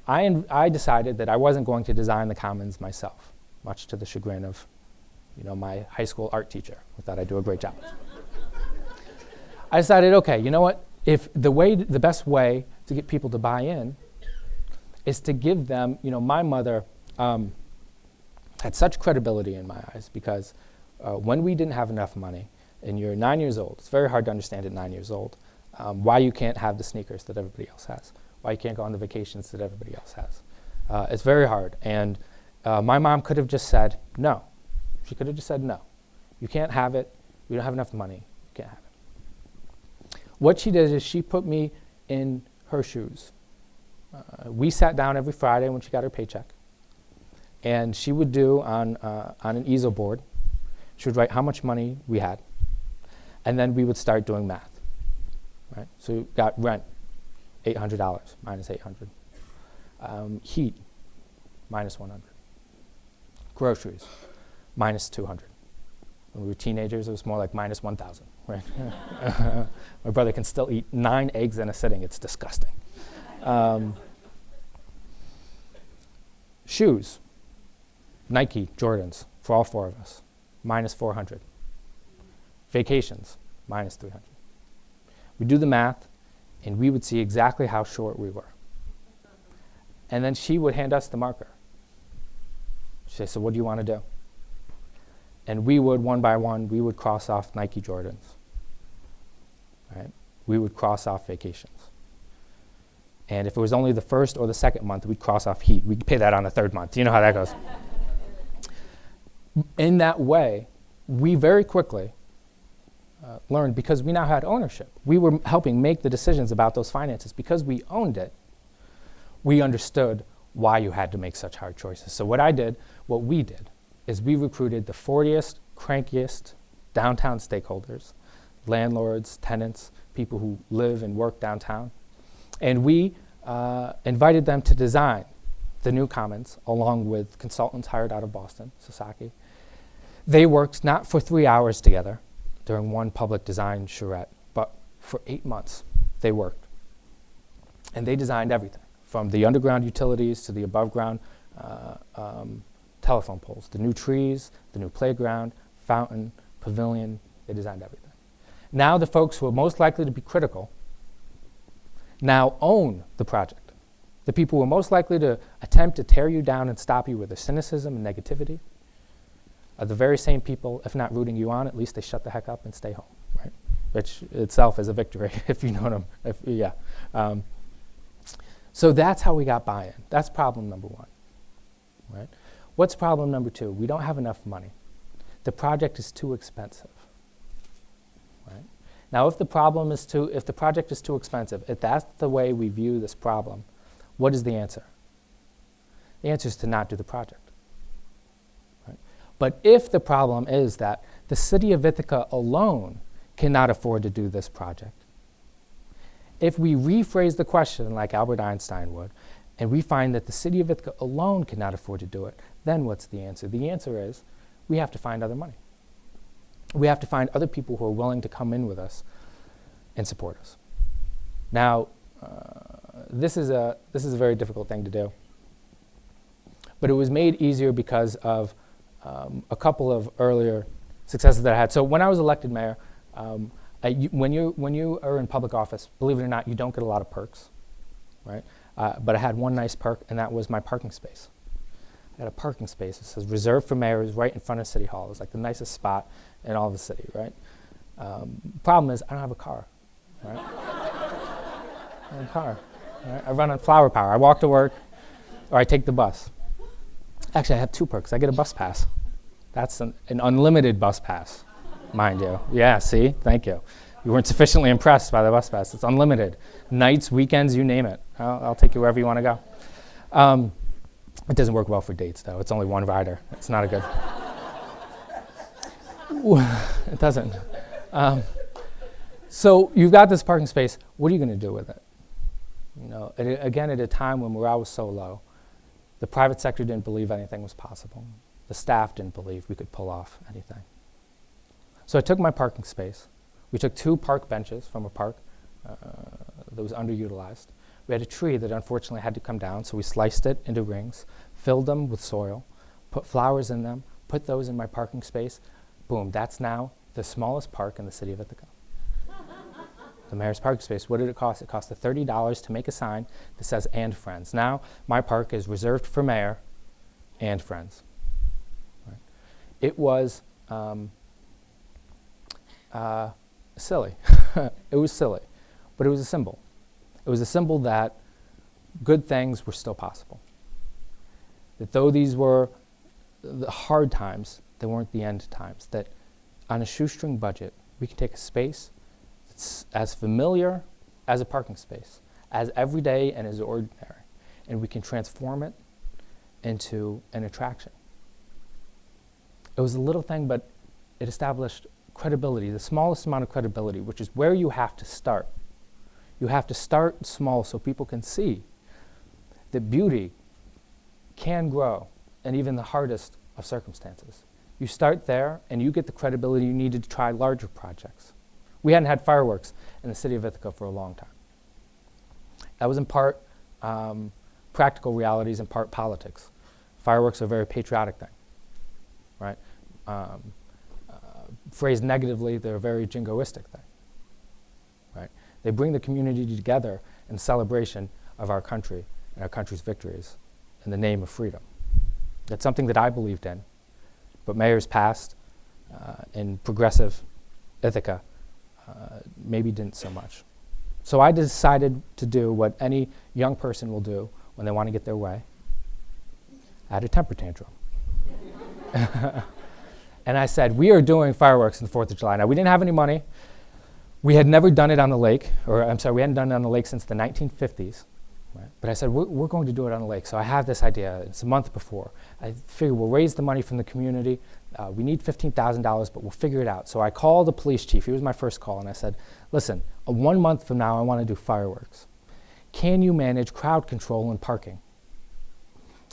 I decided that I wasn't going to design the commons myself, much to the chagrin of, you know, my high school art teacher, who thought I'd do a great job. I decided, okay, you know what? If the best way to get people to buy in is to give them, you know, my mother had such credibility in my eyes because when we didn't have enough money, and you're 9 years old, it's very hard to understand at 9 years old why you can't have the sneakers that everybody else has, why you can't go on the vacations that everybody else has. It's very hard. And my mom could have just said no. She could have just said no. You can't have it. We don't have enough money. You can't have it. What she did is she put me in her shoes. We sat down every Friday when she got her paycheck, and she would do on an easel board, she would write how much money we had, And then we would start doing math, right? So you got rent, $800, minus 800. Heat, minus 100. Groceries, minus 200. When we were teenagers, it was more like minus 1,000, right? My brother can still eat 9 eggs in a sitting. It's disgusting. Shoes, Nike, Jordans, for all 4 of us, minus 400. Vacations, minus 300. We do the math, and we would see exactly how short we were. And then she would hand us the marker. She'd say, so what do you want to do? And we would, one by one, we would cross off Nike Jordans. Right? We would cross off vacations. And if it was only the first or the second month, we'd cross off heat. We'd pay that on the 3rd month. You know how that goes. In that way, we very quickly learned, because we now had ownership. We were helping make the decisions about those finances. Because we owned it, we understood why you had to make such hard choices. So what we did, is we recruited the 40th, crankiest downtown stakeholders, landlords, tenants, people who live and work downtown. And we invited them to design the new commons along with consultants hired out of Boston, Sasaki. They worked not for 3 hours together during one public design charrette, but for 8 months they worked. And they designed everything, from the underground utilities to the above ground telephone poles, the new trees, the new playground, fountain, pavilion. They designed everything. Now the folks who are most likely to be critical now own the project. The people who are most likely to attempt to tear you down and stop you with their cynicism and negativity are the very same people, if not rooting you on, at least they shut the heck up and stay home, right? Which itself is a victory, if you know them. So that's how we got buy-in. That's problem number 1, right? What's problem number 2? We don't have enough money. The project is too expensive, right? Now, if the project is too expensive, if that's the way we view this problem, what is the answer? The answer is to not do the project, right? But if the problem is that the city of Ithaca alone cannot afford to do this project, if we rephrase the question like Albert Einstein would, and we find that the city of Ithaca alone cannot afford to do it, then what's the answer? The answer is we have to find other money. We have to find other people who are willing to come in with us and support us. Now, this is a very difficult thing to do, but it was made easier because of a couple of earlier successes that I had. So when I was elected mayor, when you are in public office, believe it or not, you don't get a lot of perks, right? But I had one nice perk, and that was my parking space. I had a parking space. It says reserved for mayors right in front of City Hall. It was like the nicest spot in all the city, right? Problem is, I don't have a car, right? I don't have a car, right? I run on flower power. I walk to work, or I take the bus. Actually, I have 2 perks. I get a bus pass. That's an unlimited bus pass, mind you. Yeah, see? Thank you. You weren't sufficiently impressed by the bus pass. It's unlimited. Nights, weekends, you name it. I'll take you wherever you want to go. It doesn't work well for dates, though. It's only one rider. It's not a good... It doesn't. So you've got this parking space. What are you going to do with it? You know, again, at a time when morale was so low, the private sector didn't believe anything was possible. The staff didn't believe we could pull off anything. So I took my parking space. We took 2 park benches from a park that was underutilized. We had a tree that unfortunately had to come down, so we sliced it into rings, filled them with soil, put flowers in them, put those in my parking space. Boom, that's now the smallest park in the city of Ithaca. The mayor's parking space. What did it cost? It cost $30 to make a sign that says "and friends." Now my park is reserved for mayor and friends. Right? It was silly. It was silly, but it was a symbol. It was a symbol that good things were still possible. That though these were the hard times, they weren't the end times. That on a shoestring budget, we can take a space that's as familiar as a parking space, as everyday and as ordinary, and we can transform it into an attraction. It was a little thing, but it established credibility, the smallest amount of credibility, which is where you have to start. You have to start small so people can see that beauty can grow in even the hardest of circumstances. You start there, and you get the credibility you need to try larger projects. We hadn't had fireworks in the city of Ithaca for a long time. That was in part practical realities, in part politics. Fireworks are a very patriotic thing, right? Phrased negatively, they're a very jingoistic thing, right? They bring the community together in celebration of our country and our country's victories in the name of freedom. That's something that I believed in, but mayors past in progressive Ithaca maybe didn't so much. So I decided to do what any young person will do when they want to get their way. I had a temper tantrum. And I said, we are doing fireworks on the 4th of July. Now, we didn't have any money. We had never done it on the lake, or I'm sorry, we hadn't done it on the lake since the 1950s. Right? But I said, we're going to do it on the lake. So I have this idea. It's a month before. I figure we'll raise the money from the community. We need $15,000, but we'll figure it out. So I called the police chief. He was my first call. And I said, listen, 1 month from now, I want to do fireworks. Can you manage crowd control and parking?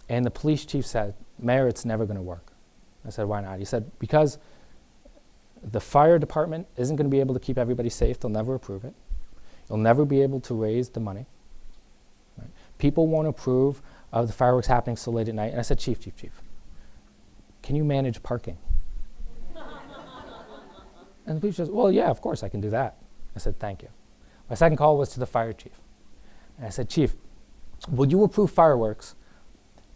And the police chief said, Mayor, it's never going to work. I said, why not? He said, because the fire department isn't going to be able to keep everybody safe. They'll never approve it. You'll never be able to raise the money. Right? People won't approve of the fireworks happening so late at night. And I said, Chief, can you manage parking? And the police says, well, yeah, of course I can do that. I said, thank you. My second call was to the fire chief. And I said, Chief, will you approve fireworks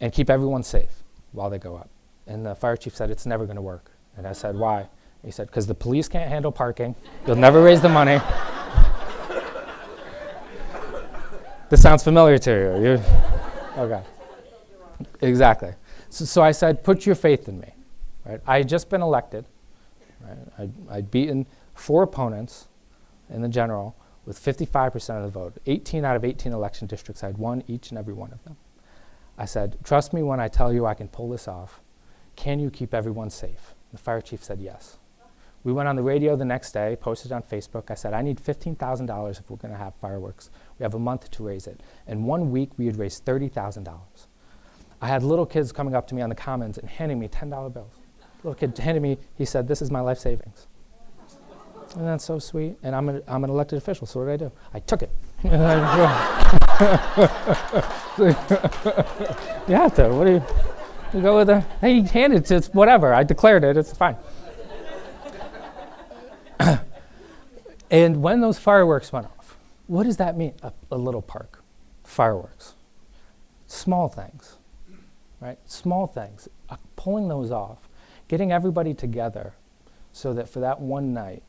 and keep everyone safe while they go up? And the fire chief said, it's never going to work. And I said, why? He said, because the police can't handle parking. You'll never raise the money. This sounds familiar to you. Okay. Exactly. So I said, put your faith in me. Right? I had just been elected. Right? I'd beaten 4 opponents in the general with 55% of the vote. 18 out of 18 election districts, I'd won each and every one of them. I said, trust me when I tell you I can pull this off. Can you keep everyone safe? The fire chief said yes. We went on the radio the next day, posted on Facebook. I said, I need $15,000 if we're going to have fireworks. We have a month to raise it. In 1 week, we had raised $30,000. I had little kids coming up to me on the commons and handing me $10 bills. Little kid handed me, he said, this is my life savings. And that's so sweet. And I'm an elected official, so what did I do? I took it. You have to. What do you go with the, hey, hand it to, it's whatever. I declared it. It's fine. And when those fireworks went off, what does that mean? A little park. Fireworks. Small things, right? Small things. Pulling those off. Getting everybody together so that for that one night,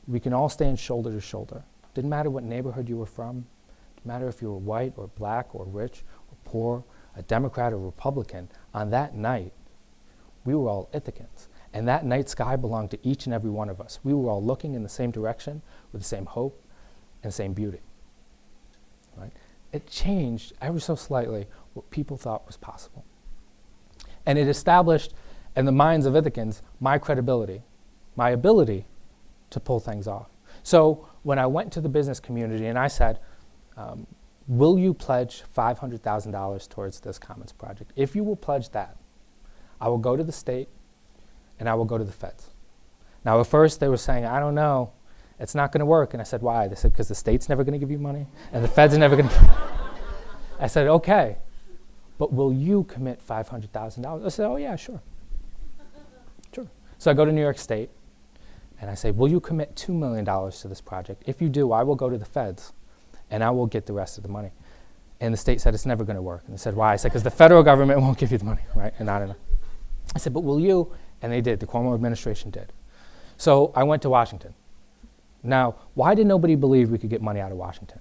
we can all stand shoulder to shoulder. Didn't matter what neighborhood you were from. Didn't matter if you were white or black or rich or poor, a Democrat or Republican. On that night, we were all Ithacans. And that night sky belonged to each and every one of us. We were all looking in the same direction with the same hope and the same beauty. Right? It changed ever so slightly what people thought was possible. And it established in the minds of Ithacans my credibility, my ability to pull things off. So when I went to the business community and I said, will you pledge $500,000 towards this Commons project? If you will pledge that, I will go to the state and I will go to the feds. Now at first they were saying, I don't know, it's not going to work. And I said, why? They said, because the state's never going to give you money and the feds are never going to. I said, okay, but will you commit $500,000? I said, oh yeah, sure. Sure. So I go to New York State and I say, will you commit $2 million to this project? If you do, I will go to the feds and I will get the rest of the money. And the state said, it's never going to work. And they said, why? I said, because the federal government won't give you the money, right? And I don't know. I said, but will you? And they did. The Cuomo administration did. So I went to Washington. Now, why did nobody believe we could get money out of Washington?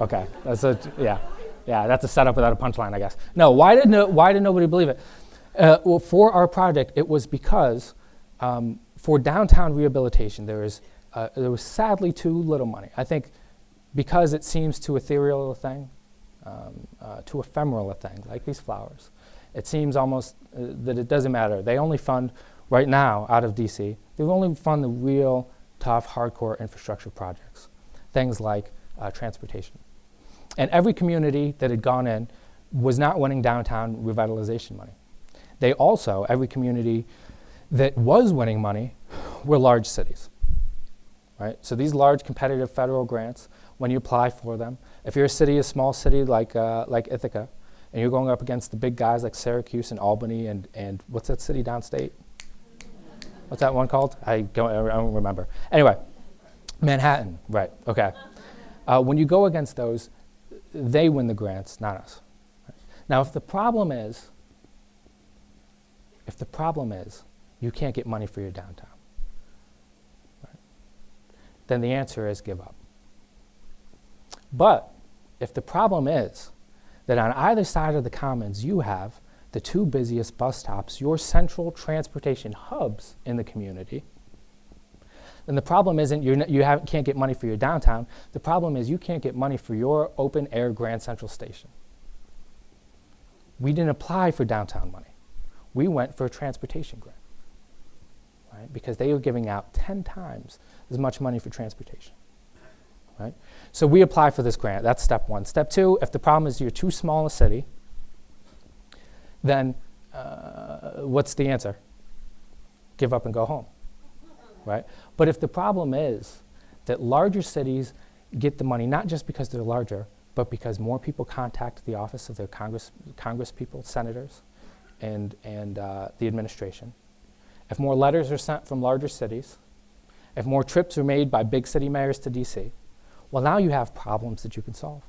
Okay, that's that's a setup without a punchline, I guess. No, why did nobody believe it? Well, for our project, it was because for downtown rehabilitation, there was sadly too little money. I think because it seems too ethereal a thing, too ephemeral a thing, like these flowers. It seems almost that it doesn't matter. They only fund, right now, out of DC, They've only fund the real tough, hardcore infrastructure projects, things like transportation. And every community that had gone in was not winning downtown revitalization money. They also, every community that was winning money were large cities, right? So these large competitive federal grants, when you apply for them, if you're a small city like Ithaca, and you're going up against the big guys like Syracuse and Albany and what's that city downstate? What's that one called? I don't remember. Anyway, Manhattan, right, okay. When you go against those, they win the grants, not us. Now, if the problem is you can't get money for your downtown, right, then the answer is give up. But if the problem is that on either side of the commons you have the two busiest bus stops, your central transportation hubs in the community, then the problem isn't can't get money for your downtown. The problem is you can't get money for your open air Grand Central Station. We didn't apply for downtown money. We went for a transportation grant, right? Because they were giving out 10 times as much money for transportation, right? So we apply for this grant. That's step one. Step two, if the problem is you're too small a city, then what's the answer? Give up and go home, right? But if the problem is that larger cities get the money, not just because they're larger, but because more people contact the office of their Congress people, senators, and the administration. If more letters are sent from larger cities, if more trips are made by big city mayors to DC, well, now you have problems that you can solve.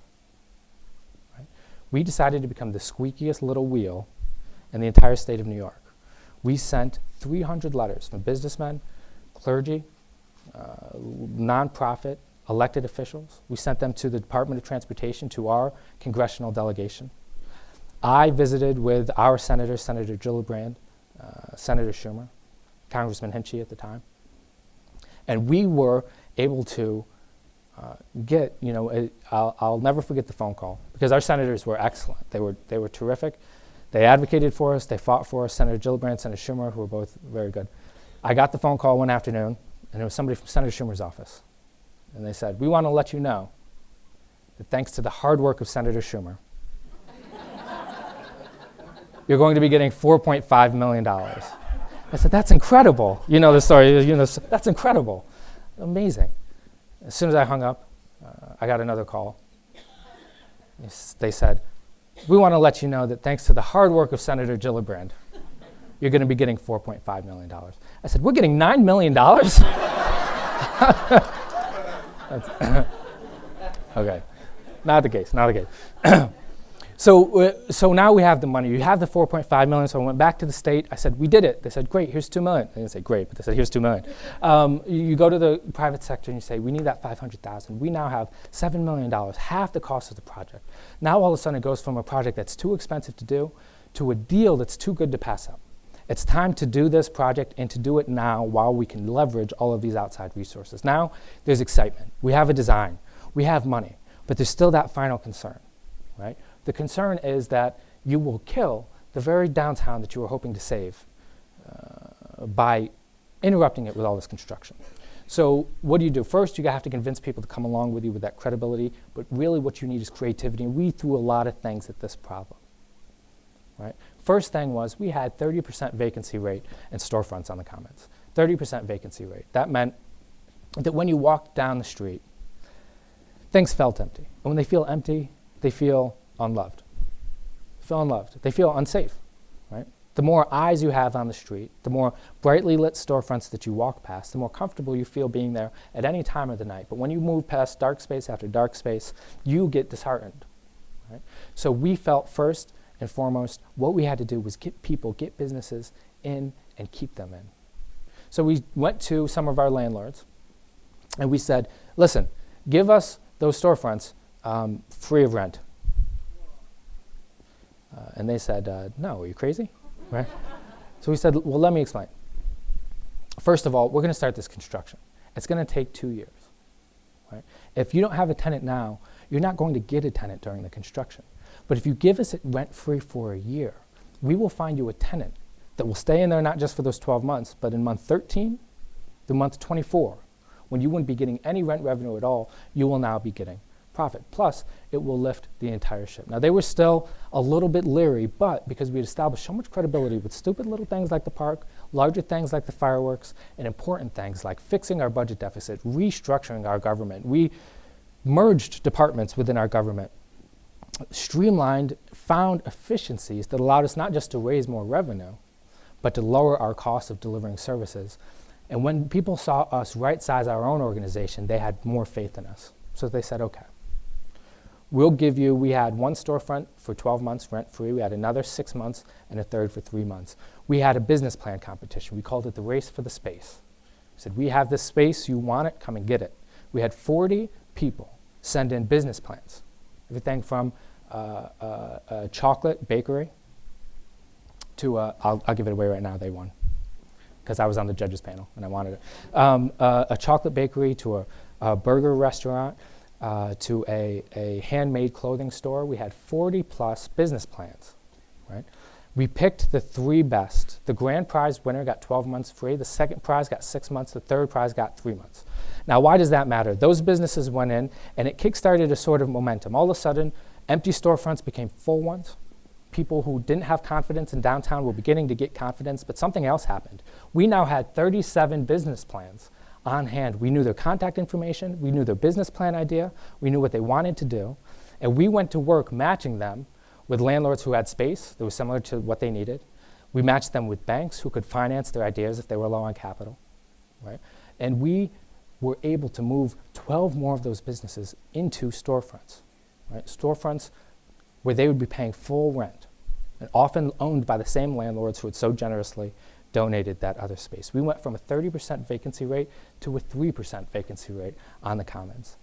Right? We decided to become the squeakiest little wheel in the entire state of New York. We sent 300 letters from businessmen, clergy, nonprofit, elected officials. We sent them to the Department of Transportation, to our congressional delegation. I visited with our senators, Senator Gillibrand, Senator Schumer, Congressman Hinchy at the time. And we were able to get, I'll never forget the phone call, because our senators were excellent. They were terrific. They advocated for us. They fought for us. Senator Gillibrand, Senator Schumer, who were both very good. I got the phone call one afternoon, and it was somebody from Senator Schumer's office. And they said, we want to let you know that thanks to the hard work of Senator Schumer, you're going to be getting $4.5 million. I said, that's incredible. You know the story. That's incredible. Amazing. As soon as I hung up, I got another call. They said, we want to let you know that thanks to the hard work of Senator Gillibrand, you're going to be getting $4.5 million. I said, we're getting $9 million? Okay, not the case. So now we have the money. You have the $4.5 million. So I went back to the state. I said, we did it. They said, great, here's $2 million. They didn't say great, but they said, here's $2 million. You go to the private sector and you say, we need that $500,000. We now have $7 million, half the cost of the project. Now all of a sudden it goes from a project that's too expensive to do to a deal that's too good to pass up. It's time to do this project and to do it now while we can leverage all of these outside resources. Now there's excitement. We have a design. We have money. But there's still that final concern, right? The concern is that you will kill the very downtown that you were hoping to save by interrupting it with all this construction. So what do you do? First, you have to convince people to come along with you with that credibility, but really what you need is creativity. And we threw a lot of things at this problem, right? First thing was we had 30% vacancy rate in storefronts on the Commons. 30% vacancy rate. That meant that when you walked down the street, things felt empty. And when they feel empty, they feel unloved. They feel unsafe, right? The more eyes you have on the street, the more brightly lit storefronts that you walk past, the more comfortable you feel being there at any time of the night. But when you move past dark space after dark space, you get disheartened, right? So we felt first and foremost, what we had to do was get businesses in and keep them in. So we went to some of our landlords and we said, listen, give us those storefronts free of rent. And they said, no, are you crazy? Right? So we said, well, let me explain. First of all, we're going to start this construction. It's going to take 2 years. Right? If you don't have a tenant now, you're not going to get a tenant during the construction. But if you give us it rent-free for a year, we will find you a tenant that will stay in there not just for those 12 months, but in month 13, through month 24, when you wouldn't be getting any rent revenue at all, you will now be getting profit. Plus, it will lift the entire ship. Now, they were still a little bit leery, but because we had established so much credibility with stupid little things like the park, larger things like the fireworks, and important things like fixing our budget deficit, restructuring our government. We merged departments within our government, streamlined, found efficiencies that allowed us not just to raise more revenue, but to lower our cost of delivering services. And when people saw us right-size our own organization, they had more faith in us. So they said, okay, we'll give you, we had one storefront for 12 months rent-free, we had another 6 months, and a third for 3 months. We had a business plan competition. We called it the Race for the Space. We said, we have this space, you want it, come and get it. We had 40 people send in business plans, everything from a chocolate bakery to I'll give it away right now, they won, because I was on the judges panel and I wanted it. A chocolate bakery to a burger restaurant, to a handmade clothing store. We had 40 plus business plans, right? We picked the 3 best. The grand prize winner got 12 months free. The second prize got 6 months. The third prize got 3 months. Now, why does that matter? Those businesses went in, and it kickstarted a sort of momentum. All of a sudden, empty storefronts became full ones. People who didn't have confidence in downtown were beginning to get confidence, but something else happened. We now had 37 business plans on hand. We knew their contact information, we knew their business plan idea, we knew what they wanted to do, and we went to work matching them with landlords who had space that was similar to what they needed. We matched them with banks who could finance their ideas if they were low on capital, right? And we were able to move 12 more of those businesses into storefronts, right? Storefronts where they would be paying full rent, and often owned by the same landlords who had so generously donated that other space. We went from a 30% vacancy rate to a 3% vacancy rate on the Commons,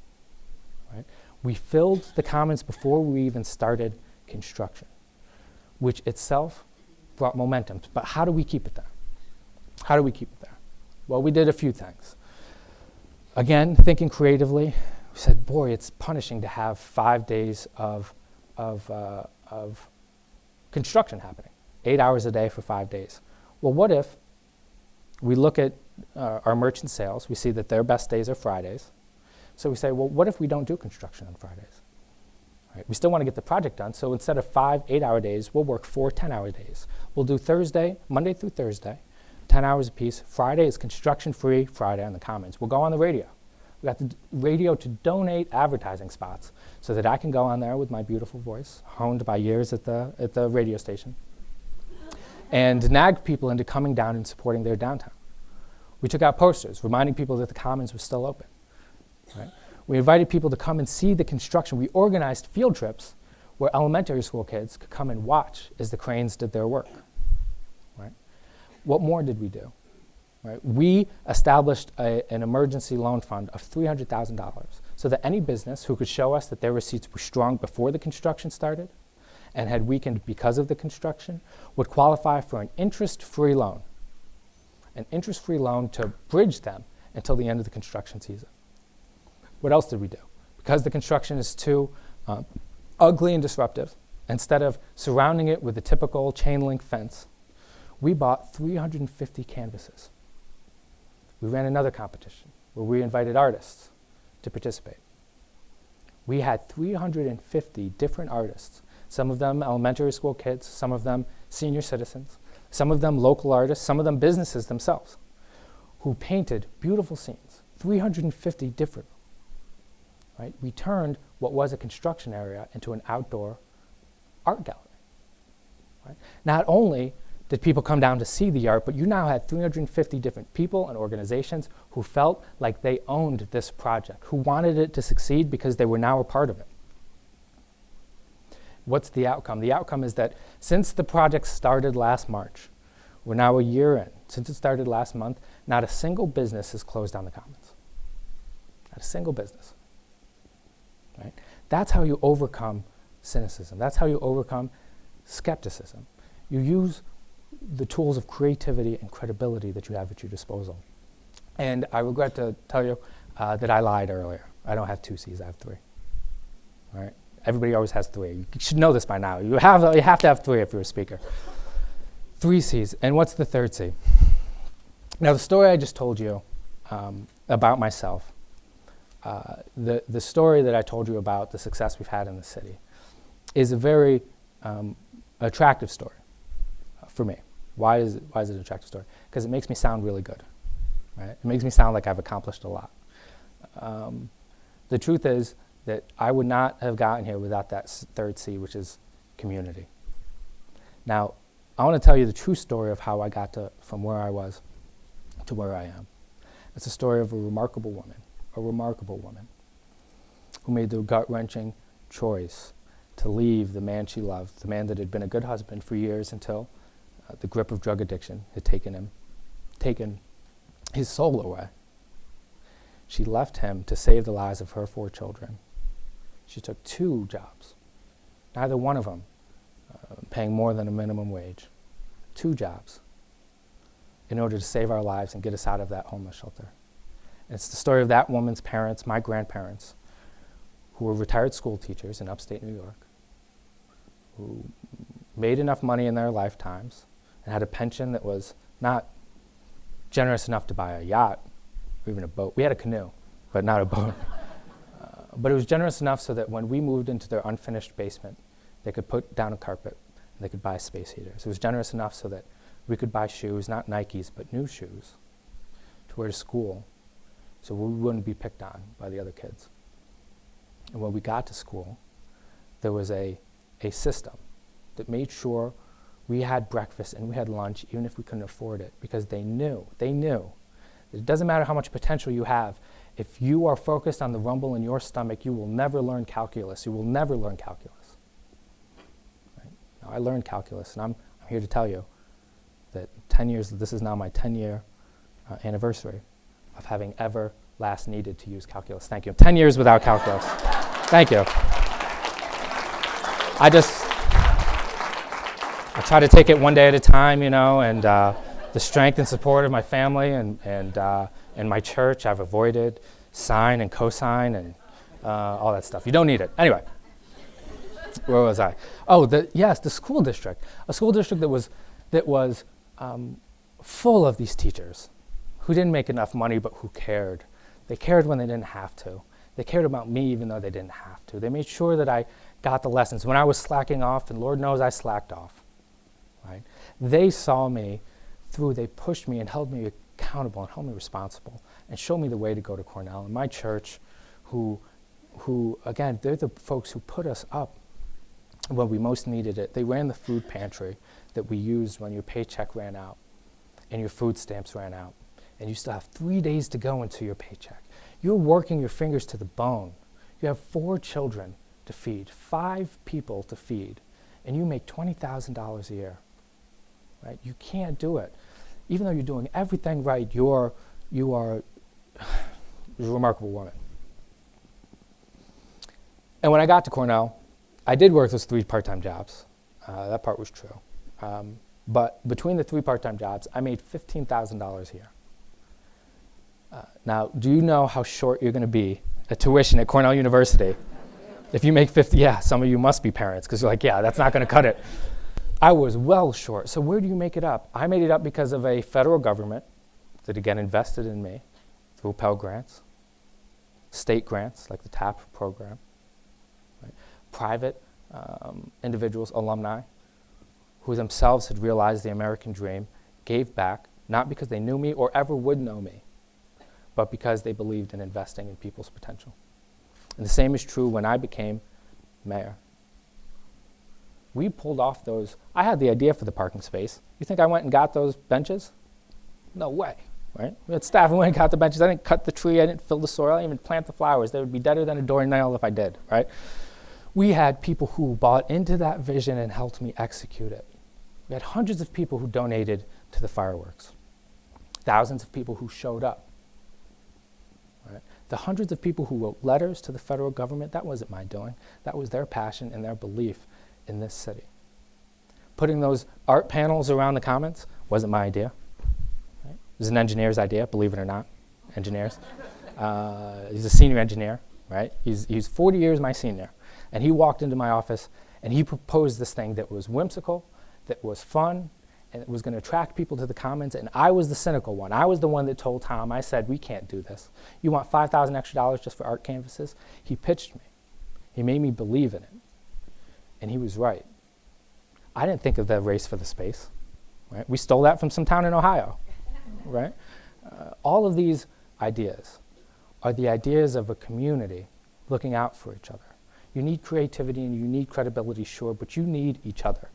right? We filled the Commons before we even started construction, which itself brought momentum. But how do we keep it there? How do we keep it there? Well, we did a few things. Again, thinking creatively, we said, boy, it's punishing to have 5 days of construction happening, 8 hours a day for 5 days. Well, what if we look at our merchant sales, we see that their best days are Fridays. So we say, well, what if we don't do construction on Fridays? Right? We still want to get the project done, so instead of 5 8-hour days, we'll work 4 10-hour days. We'll do Monday through Thursday, 10 hours apiece. Friday is construction-free Friday on the Commons. We'll go on the radio. We got the radio to donate advertising spots so that I can go on there with my beautiful voice, honed by years at the radio station, and nag people into coming down and supporting their downtown. We took out posters reminding people that the Commons was still open. Right? We invited people to come and see the construction. We organized field trips where elementary school kids could come and watch as the cranes did their work. Right? What more did we do? Right? We established an emergency loan fund of $300,000 so that any business who could show us that their receipts were strong before the construction started and had weakened because of the construction would qualify for an interest-free loan. An interest-free loan to bridge them until the end of the construction season. What else did we do? Because the construction is too ugly and disruptive, instead of surrounding it with a typical chain link fence, we bought 350 canvases. We ran another competition where we invited artists to participate. We had 350 different artists, some of them elementary school kids, some of them senior citizens, some of them local artists, some of them businesses themselves, who painted beautiful scenes, 350 different. Right? We turned what was a construction area into an outdoor art gallery. Right? Not only did people come down to see the art, but you now had 350 different people and organizations who felt like they owned this project, who wanted it to succeed because they were now a part of it. What's the outcome? The outcome is that since the project started last March, we're now a year in, since it started last month, not a single business has closed on the Commons. Not a single business. Right? That's how you overcome cynicism. That's how you overcome skepticism. You use the tools of creativity and credibility that you have at your disposal. And I regret to tell you that I lied earlier. I don't have 2 C's, I have 3. All right? Everybody always has 3. You should know this by now. You have to have 3 if you're a speaker. 3 C's. And what's the third C? Now, the story I just told you about myself. The story that I told you about the success we've had in the city is a very attractive story for me. Why is it an attractive story? Because it makes me sound really good, right? It makes me sound like I've accomplished a lot. The truth is that I would not have gotten here without that third C, which is community. Now, I want to tell you the true story of how I got from where I was to where I am. It's a story of a remarkable woman who made the gut-wrenching choice to leave the man she loved, the man that had been a good husband for years until the grip of drug addiction had taken his soul away. She left him to save the lives of her 4 children. She took 2 jobs, neither one of them paying more than a minimum wage. 2 jobs in order to save our lives and get us out of that homeless shelter. And it's the story of that woman's parents, my grandparents, who were retired school teachers in upstate New York, who made enough money in their lifetimes and had a pension that was not generous enough to buy a yacht or even a boat. We had a canoe, but not a boat. But it was generous enough so that when we moved into their unfinished basement, they could put down a carpet and they could buy space heaters. It was generous enough so that we could buy shoes, not Nikes, but new shoes, to wear to school so we wouldn't be picked on by the other kids. And when we got to school, there was a system that made sure we had breakfast and we had lunch even if we couldn't afford it, because they knew that it doesn't matter how much potential you have. If you are focused on the rumble in your stomach, you will never learn calculus. You will never learn calculus. Right? Now, I learned calculus, and I'm here to tell you that 10 years, this is now my 10-year anniversary of having ever last needed to use calculus. Thank you. 10 years without calculus. Thank you. I try to take it one day at a time, and the strength and support of my family and my church, I've avoided sine and cosine and all that stuff. You don't need it. Anyway, where was I? Oh, the school district. A school district that was full of these teachers who didn't make enough money but who cared. They cared when they didn't have to. They cared about me even though they didn't have to. They made sure that I got the lessons. When I was slacking off, and Lord knows I slacked off, right? They saw me through, they pushed me and held me accountable and held me responsible and showed me the way to go to Cornell. And my church, who again, they're the folks who put us up when we most needed it. They ran the food pantry that we used when your paycheck ran out and your food stamps ran out, and you still have 3 days to go into your paycheck. You're working your fingers to the bone. You have 4 children to feed, 5 people to feed, and you make $20,000 a year. Right? You can't do it. Even though you're doing everything right, you are a remarkable woman. And when I got to Cornell, I did work those 3 part-time jobs. That part was true. But between the 3 part-time jobs, I made $15,000 a year. Now, do you know how short you're going to be at tuition at Cornell University if you make 50? Yeah, some of you must be parents because you're like, yeah, that's not going to cut it. I was well short. So where do you make it up? I made it up because of a federal government that, again, invested in me through Pell Grants, state grants like the TAP program, right? Private individuals, alumni, who themselves had realized the American dream, gave back, not because they knew me or ever would know me, but because they believed in investing in people's potential. And the same is true when I became mayor. We pulled off those. I had the idea for the parking space. You think I went and got those benches? No way, right? We had staff and went and got the benches. I didn't cut the tree. I didn't fill the soil. I didn't even plant the flowers. They would be deader than a doornail if I did, right? We had people who bought into that vision and helped me execute it. We had hundreds of people who donated to the fireworks. Thousands of people who showed up. Right? The hundreds of people who wrote letters to the federal government, that wasn't my doing. That was their passion and their belief in this city. Putting those art panels around the Commons wasn't my idea. Right? It was an engineer's idea, believe it or not, engineers. He's a senior engineer, right? He's 40 years my senior. And he walked into my office and he proposed this thing that was whimsical, that was fun, and it was going to attract people to the Commons, and I was the cynical one. I was the one that told Tom, I said, we can't do this. You want $5,000 extra just for art canvases? He pitched me. He made me believe in it. And he was right. I didn't think of the race for the space. Right? We stole that from some town in Ohio. Right? All of these ideas are the ideas of a community looking out for each other. You need creativity and you need credibility, sure, but you need each other.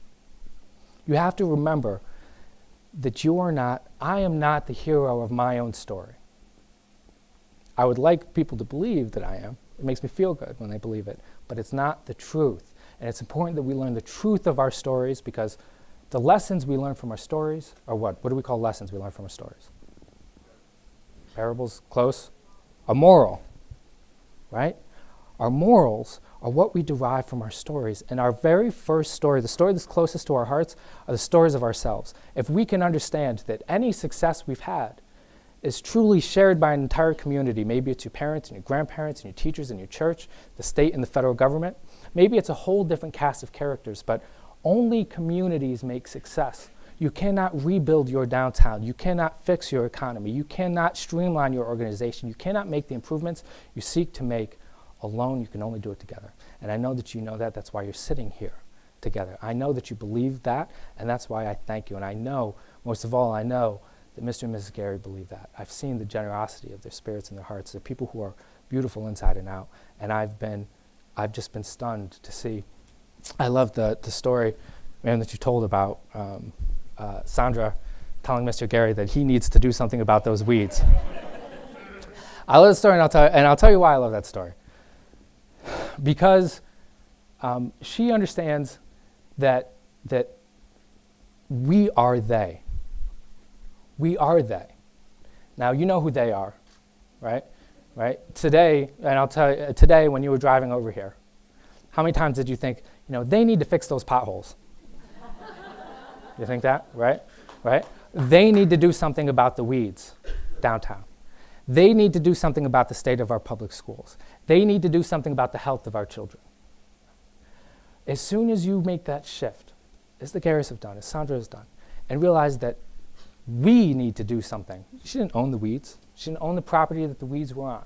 You have to remember that I am not the hero of my own story. I would like people to believe that I am. It makes me feel good when they believe it, but it's not the truth. And it's important that we learn the truth of our stories, because the lessons we learn from our stories are what? What do we call lessons we learn from our stories? Parables, close? A moral, right? Our morals are what we derive from our stories. And our very first story, the story that's closest to our hearts, are the stories of ourselves. If we can understand that any success we've had is truly shared by an entire community, maybe it's your parents and your grandparents and your teachers and your church, the state and the federal government, maybe it's a whole different cast of characters, but only communities make success. You cannot rebuild your downtown. You cannot fix your economy. You cannot streamline your organization. You cannot make the improvements you seek to make alone. You can only do it together. And I know that you know that. That's why you're sitting here together. I know that you believe that, and that's why I thank you. And I know, most of all, I know that Mr. and Mrs. Gary believe that. I've seen the generosity of their spirits and their hearts. They're people who are beautiful inside and out. And I've just been stunned to see. I love the story, man, that you told about Sandra telling Mr. Gary that he needs to do something about those weeds. I love the story, and I'll tell you why I love that story. Because she understands that we are they. We are they. Now, you know who they are, right? Right? Today, and I'll tell you, today when you were driving over here, how many times did you think, they need to fix those potholes? You think that, right? Right? They need to do something about the weeds downtown. They need to do something about the state of our public schools. They need to do something about the health of our children. As soon as you make that shift, as the Garys have done, as Sandra has done, and realize that we need to do something. She didn't own the weeds. She didn't own the property that the weeds were on.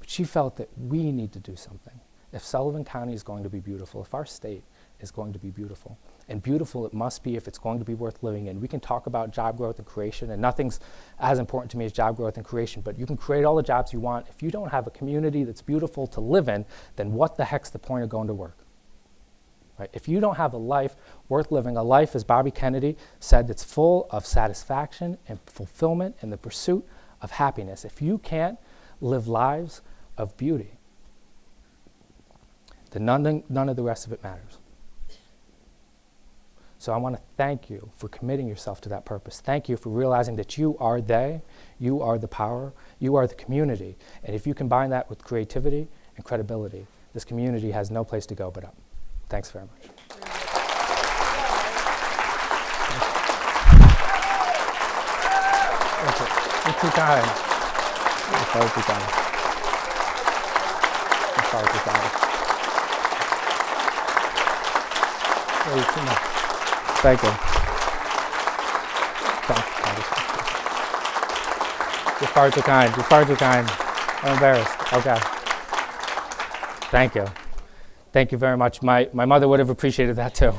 But she felt that we need to do something. If Sullivan County is going to be beautiful, if our state is going to be beautiful, and beautiful it must be if it's going to be worth living in. We can talk about job growth and creation, and nothing's as important to me as job growth and creation, but you can create all the jobs you want. If you don't have a community that's beautiful to live in, then what the heck's the point of going to work? Right? If you don't have a life worth living, a life, as Bobby Kennedy said, that's full of satisfaction and fulfillment and the pursuit of happiness, if you can't live lives of beauty, then none of the rest of it matters. So I want to thank you for committing yourself to that purpose. Thank you for realizing that you are they, you are the power, you are the community. And if you combine that with creativity and credibility, this community has no place to go but up. Thanks very much. You're too kind. You're far too kind. You're far too kind. You're too much. Thank you. You're far too kind. You're far too kind. I'm embarrassed. Okay. Thank you. Thank you very much. My mother would have appreciated that too.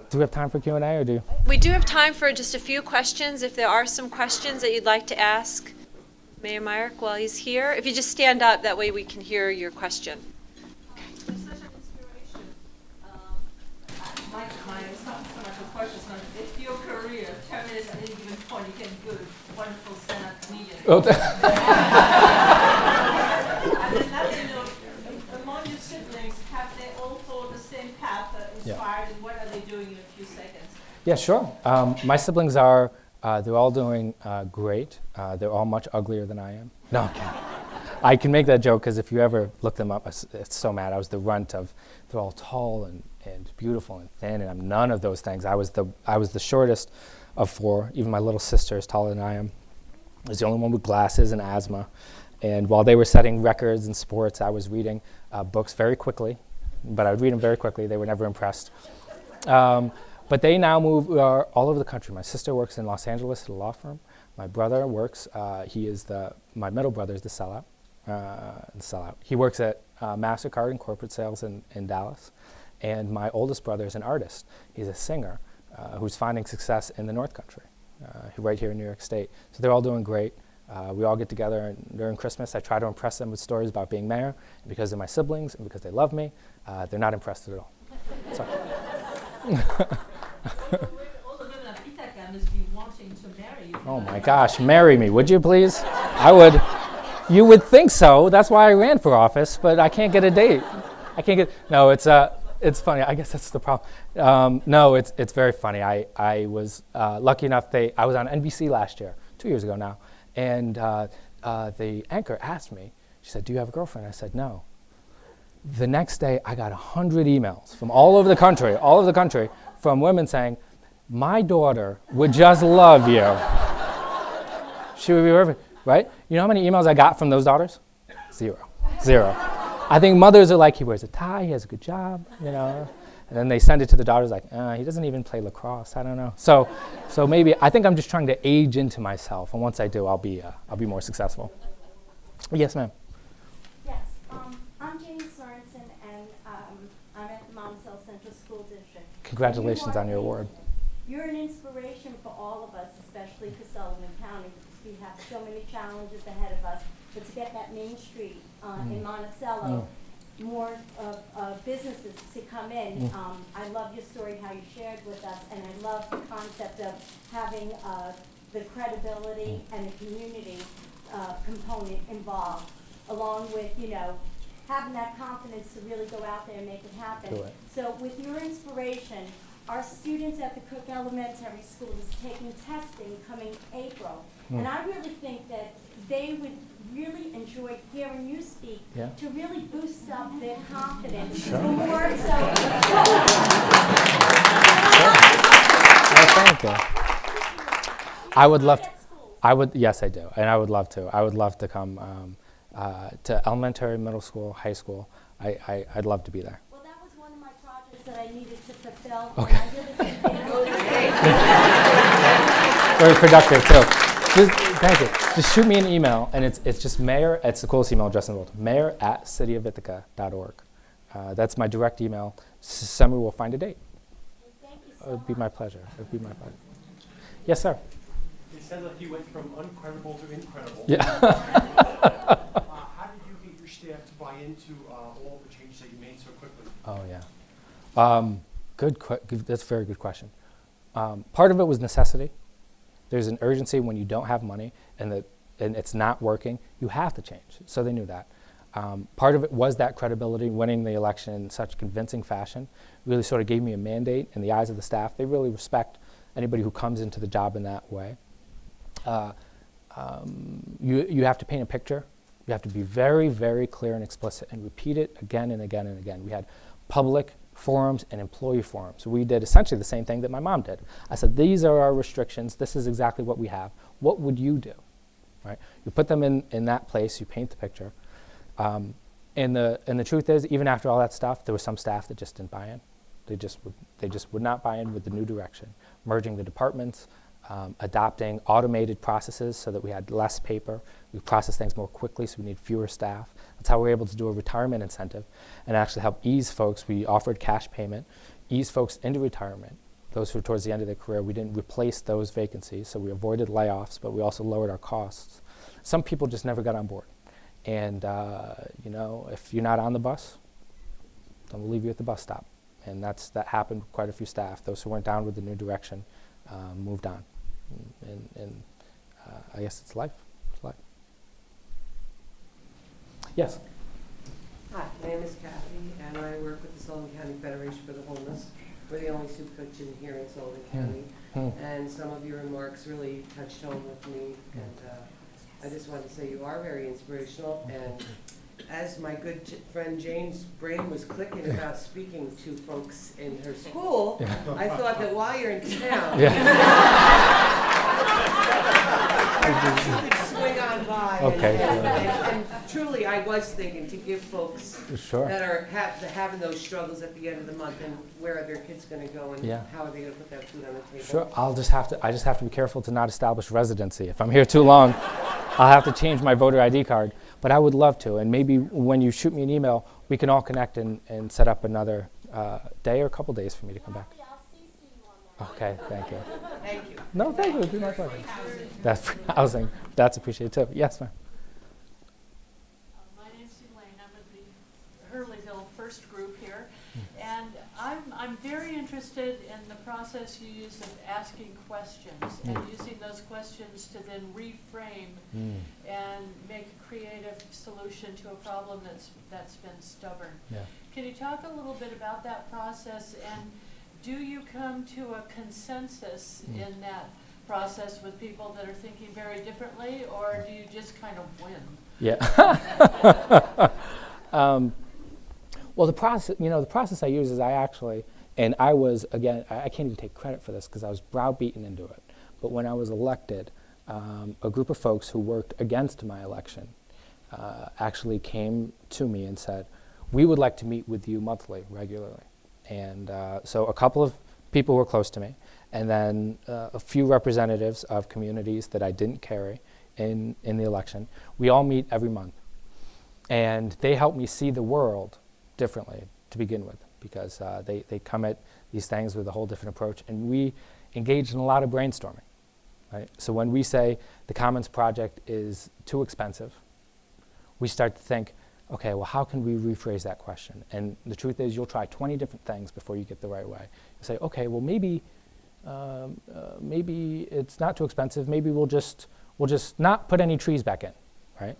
Do we have time for Q&A or do you? We do have time for just a few questions. If there are some questions that you'd like to ask Mayor Myrick while he's here, if you just stand up, that way we can hear your question. It's not so much a question, it's not, if your career terminates at any given point, you can do a wonderful stand-up comedian. And then among your siblings, have they all followed the same path that inspired, and what are they doing in a few seconds? Yeah, sure. My siblings are, they're all doing great. They're all much uglier than I am. No, I'm kidding. I can make that joke because if you ever look them up, it's so mad. I was the runt of, they're all tall and beautiful and thin, and I'm none of those things. I was the shortest of four. Even my little sister is taller than I am. I was the only one with glasses and asthma. And while they were setting records in sports, I was reading books very quickly, but I would read them very quickly. They were never impressed. But they now move all over the country. My sister works in Los Angeles at a law firm. My brother works, my middle brother is the sellout. He works at MasterCard in corporate sales in Dallas. And my oldest brother is an artist. He's a singer who's finding success in the North Country, right here in New York State. So they're all doing great. We all get together, and during Christmas I try to impress them with stories about being mayor. And because they're my siblings and because they love me, they're not impressed at all. So. All the women of Ithaca must be wanting to marry you. Oh my gosh, marry me, would you please? I would. You would think so. That's why I ran for office, but I can't get a date. No, it's funny. I guess that's the problem. No, it's very funny. I was lucky enough, I was on NBC last year, 2 years ago now, and the anchor asked me, she said, "Do you have a girlfriend?" I said, "No." The next day, I got 100 emails from all over the country, from women saying, "My daughter would just love you. She would be perfect," right? You know how many emails I got from those daughters? Zero. I think mothers are like, he wears a tie, he has a good job, you know. And then they send it to the daughters like, he doesn't even play lacrosse, I don't know. So maybe, I think I'm just trying to age into myself, and once I do, I'll be more successful. Yes, ma'am. Yes, I'm Jane Sorensen, and I'm at the Monticello Central School District. Congratulations on your award. You're an inspiration for all of us, especially for Sullivan County, because we have so many challenges ahead of us. But to get that Main Street in Monticello, more businesses to come in. I love your story, how you shared with us, and I love the concept of having the credibility and the community component involved, along with, having that confidence to really go out there and make it happen. Do it. So with your inspiration, our students at the Cook Elementary School is taking testing coming April. And I really think that they would really enjoy hearing you speak to really boost up their confidence. Sure. More so. Well, thank you. I would love to. Yes, I do, and I would love to. I would love to come to elementary, middle school, high school. I'd love to be there. Well, that was one of my projects that I needed to fulfill. Okay. And I really think Very productive too. Thank you. Just shoot me an email, and it's just mayor. It's the coolest email address in the world. mayor@cityofithaca.org. That's my direct email. Somebody will find a date. Thank you so It would be my pleasure. It would be my pleasure. Yes, sir. It sounds like you went from uncredible to incredible. Yeah. How did you get your staff to buy into all the changes that you made so quickly? Oh, yeah. That's a very good question. Part of it was necessity. There's an urgency when you don't have money and it's not working. You have to change. So they knew that. Part of it was that credibility, winning the election in such convincing fashion, really sort of gave me a mandate in the eyes of the staff. They really respect anybody who comes into the job in that way. You have to paint a picture. You have to be very, very clear and explicit and repeat it again and again and again. We had public forums and employee forums. We did essentially the same thing that my mom did. I said, these are our restrictions. This is exactly what we have. What would you do? Right? You put them in that place. You paint the picture. And the truth is, even after all that stuff, there was some staff that just didn't buy in. They just would not buy in with the new direction. Merging the departments, adopting automated processes so that we had less paper. We process things more quickly, so we need fewer staff. That's how we were able to do a retirement incentive and actually help ease folks. We offered cash payment, ease folks into retirement. Those who were towards the end of their career, we didn't replace those vacancies, so we avoided layoffs, but we also lowered our costs. Some people just never got on board. And, if you're not on the bus, then we'll leave you at the bus stop. And that happened with quite a few staff. Those who weren't down with the new direction moved on. And I guess it's life. It's life. Yes? Hi, my name is Kathy, and I work with the Sullivan County Federation for the Homeless. We're the only soup kitchen here in Sullivan County. And some of your remarks really touched home with me. And I just wanted to say you are very inspirational. And as my good friend Jane's brain was clicking about speaking to folks in her school, I thought that while you're in town, you could swing on by Okay. And truly, I was thinking to give folks Sure. that are having those struggles at the end of the month, and where are their kids going to go, and Yeah. how are they going to put that food on the table? Sure. I just have to be careful to not establish residency. If I'm here too long, I'll have to change my voter ID card. But I would love to, and maybe when you shoot me an email, we can all connect and set up another day or a couple days for me to come back. Okay, thank you. Thank you. No, thank you. It'd be my pleasure. That's for housing. That's appreciated too. Yes, ma'am. My name's Elaine. I'm with the Hurleyville First Group here, and I'm very interested in the process you use of asking questions and using those questions to then reframe and make a creative solution to a problem that's been stubborn. Yeah. Can you talk a little bit about that process, and do you come to a consensus in that process with people that are thinking very differently, or do you just kind of win? Yeah. Well, the process I use is I was, again, I can't even take credit for this because I was browbeaten into it. But when I was elected, a group of folks who worked against my election actually came to me and said, we would like to meet with you monthly, regularly. And so a couple of people were close to me, and then a few representatives of communities that I didn't carry in the election. We all meet every month. And they help me see the world differently to begin with, because they come at these things with a whole different approach. And we engage in a lot of brainstorming. Right? So when we say the Commons Project is too expensive, we start to think, okay, well, how can we rephrase that question? And the truth is, you'll try 20 different things before you get the right way. You say, okay, well, maybe it's not too expensive. Maybe we'll just not put any trees back in, right?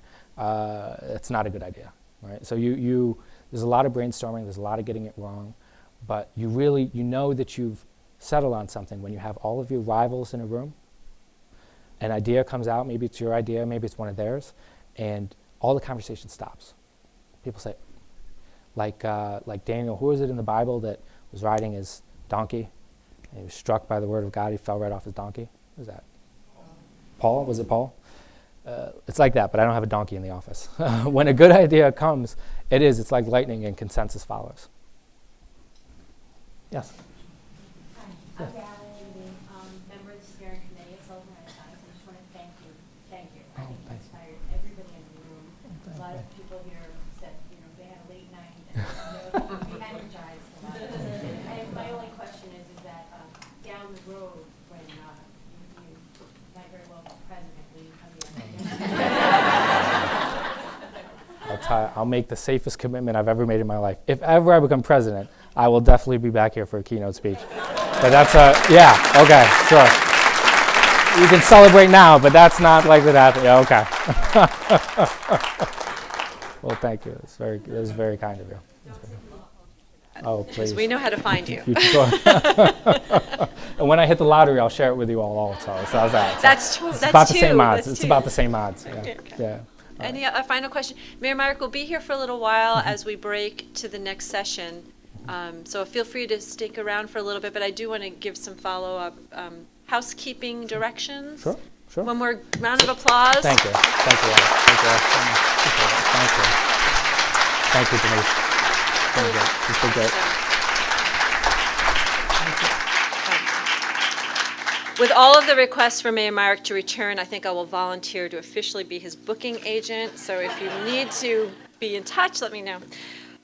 It's not a good idea, right? So there's a lot of brainstorming. There's a lot of getting it wrong, but you know that you've settled on something when you have all of your rivals in a room. An idea comes out. Maybe it's your idea. Maybe it's one of theirs, and all the conversation stops. People say, like Daniel, who is it in the Bible that was riding his donkey, and he was struck by the word of God, he fell right off his donkey? Who was that? Paul? Was it Paul? It's like that, but I don't have a donkey in the office. When a good idea comes, it's like lightning and consensus follows. Yes? Hi, I'm Valerie, member of the steering committee at Sullivan Renaissance. I just want to thank you. I think you inspired everybody in the room. A lot of people here said, they had a late night and be energized a lot. And my only question is that down the road, when you might very well be president, will you come here? I'll make the safest commitment I've ever made in my life. If ever I become president, I will definitely be back here for a keynote speech. But that's yeah, okay, sure. You can celebrate now, but that's not likely to happen. Yeah, okay. Well, thank you. It was very kind of you. Oh, please. Because we know how to find you. And when I hit the lottery, I'll share it with you all also. So how's that? That's true. It's That's about the two. same odds. That's It's two. about the same odds. Yeah. Okay. Yeah. Any final question? Mayor Myrick will be here for a little while as we break to the next session. So feel free to stick around for a little bit, but I do want to give some follow-up housekeeping directions. Sure, sure. One more round of applause. Thank you. Thank you. Thank you. Thank you. Thank you, Denise. Thank you. You've been great. With all of the requests for Mayor Myrick to return, I think I will volunteer to officially be his booking agent. So if you need to be in touch, let me know.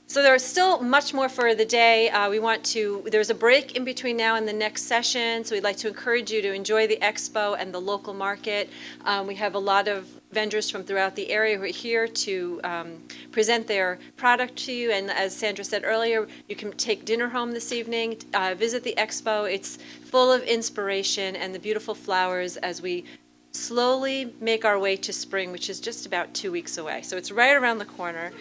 So there's still much more for the day. There's a break in between now and the next session, so we'd like to encourage you to enjoy the expo and the local market. We have a lot of vendors from throughout the area who are here to present their product to you, and as Sandra said earlier, you can take dinner home this evening, visit the expo. It's full of inspiration and the beautiful flowers as we slowly make our way to spring, which is just about 2 weeks away. So it's right around the corner.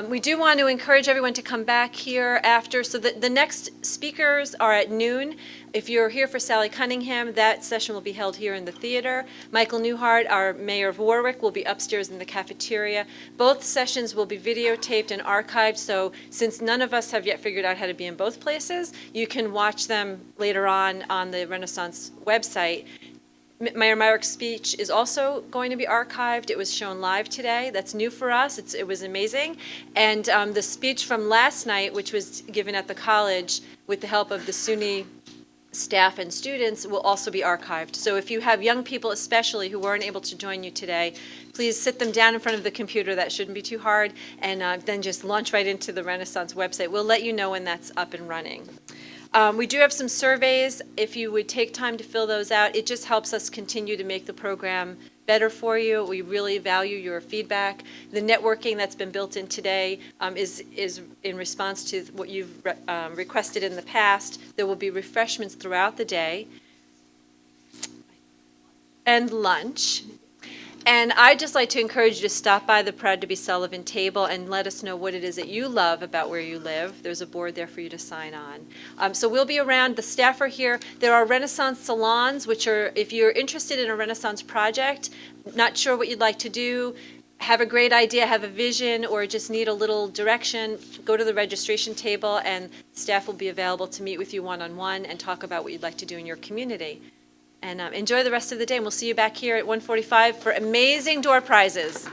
We do want to encourage everyone to come back here after. So the next speakers are at noon. If you're here for Sally Cunningham, that session will be held here in the theater. Michael Newhart, our mayor of Warwick, will be upstairs in the cafeteria. Both sessions will be videotaped and archived, so since none of us have yet figured out how to be in both places, you can watch them later on the Renaissance website. Mayor Myrick's speech is also going to be archived. It was shown live today. That's new for us. It was amazing. And the speech from last night, which was given at the college with the help of the SUNY staff and students, will also be archived. So if you have young people especially who weren't able to join you today, please sit them down in front of the computer. That shouldn't be too hard. And then just launch right into the Renaissance website. We'll let you know when that's up and running. We do have some surveys. If you would take time to fill those out, it just helps us continue to make the program better for you. We really value your feedback. The networking that's been built in today is in response to what you've requested in the past. There will be refreshments throughout the day and lunch. And I'd just like to encourage you to stop by the Proud to be Sullivan table and let us know what it is that you love about where you live. There's a board there for you to sign on. So we'll be around. The staff are here. There are Renaissance salons, which are, if you're interested in a Renaissance project, not sure what you'd like to do, have a great idea, have a vision, or just need a little direction, go to the registration table and staff will be available to meet with you one-on-one and talk about what you'd like to do in your community. And enjoy the rest of the day, and we'll see you back here at 1:45 for amazing door prizes.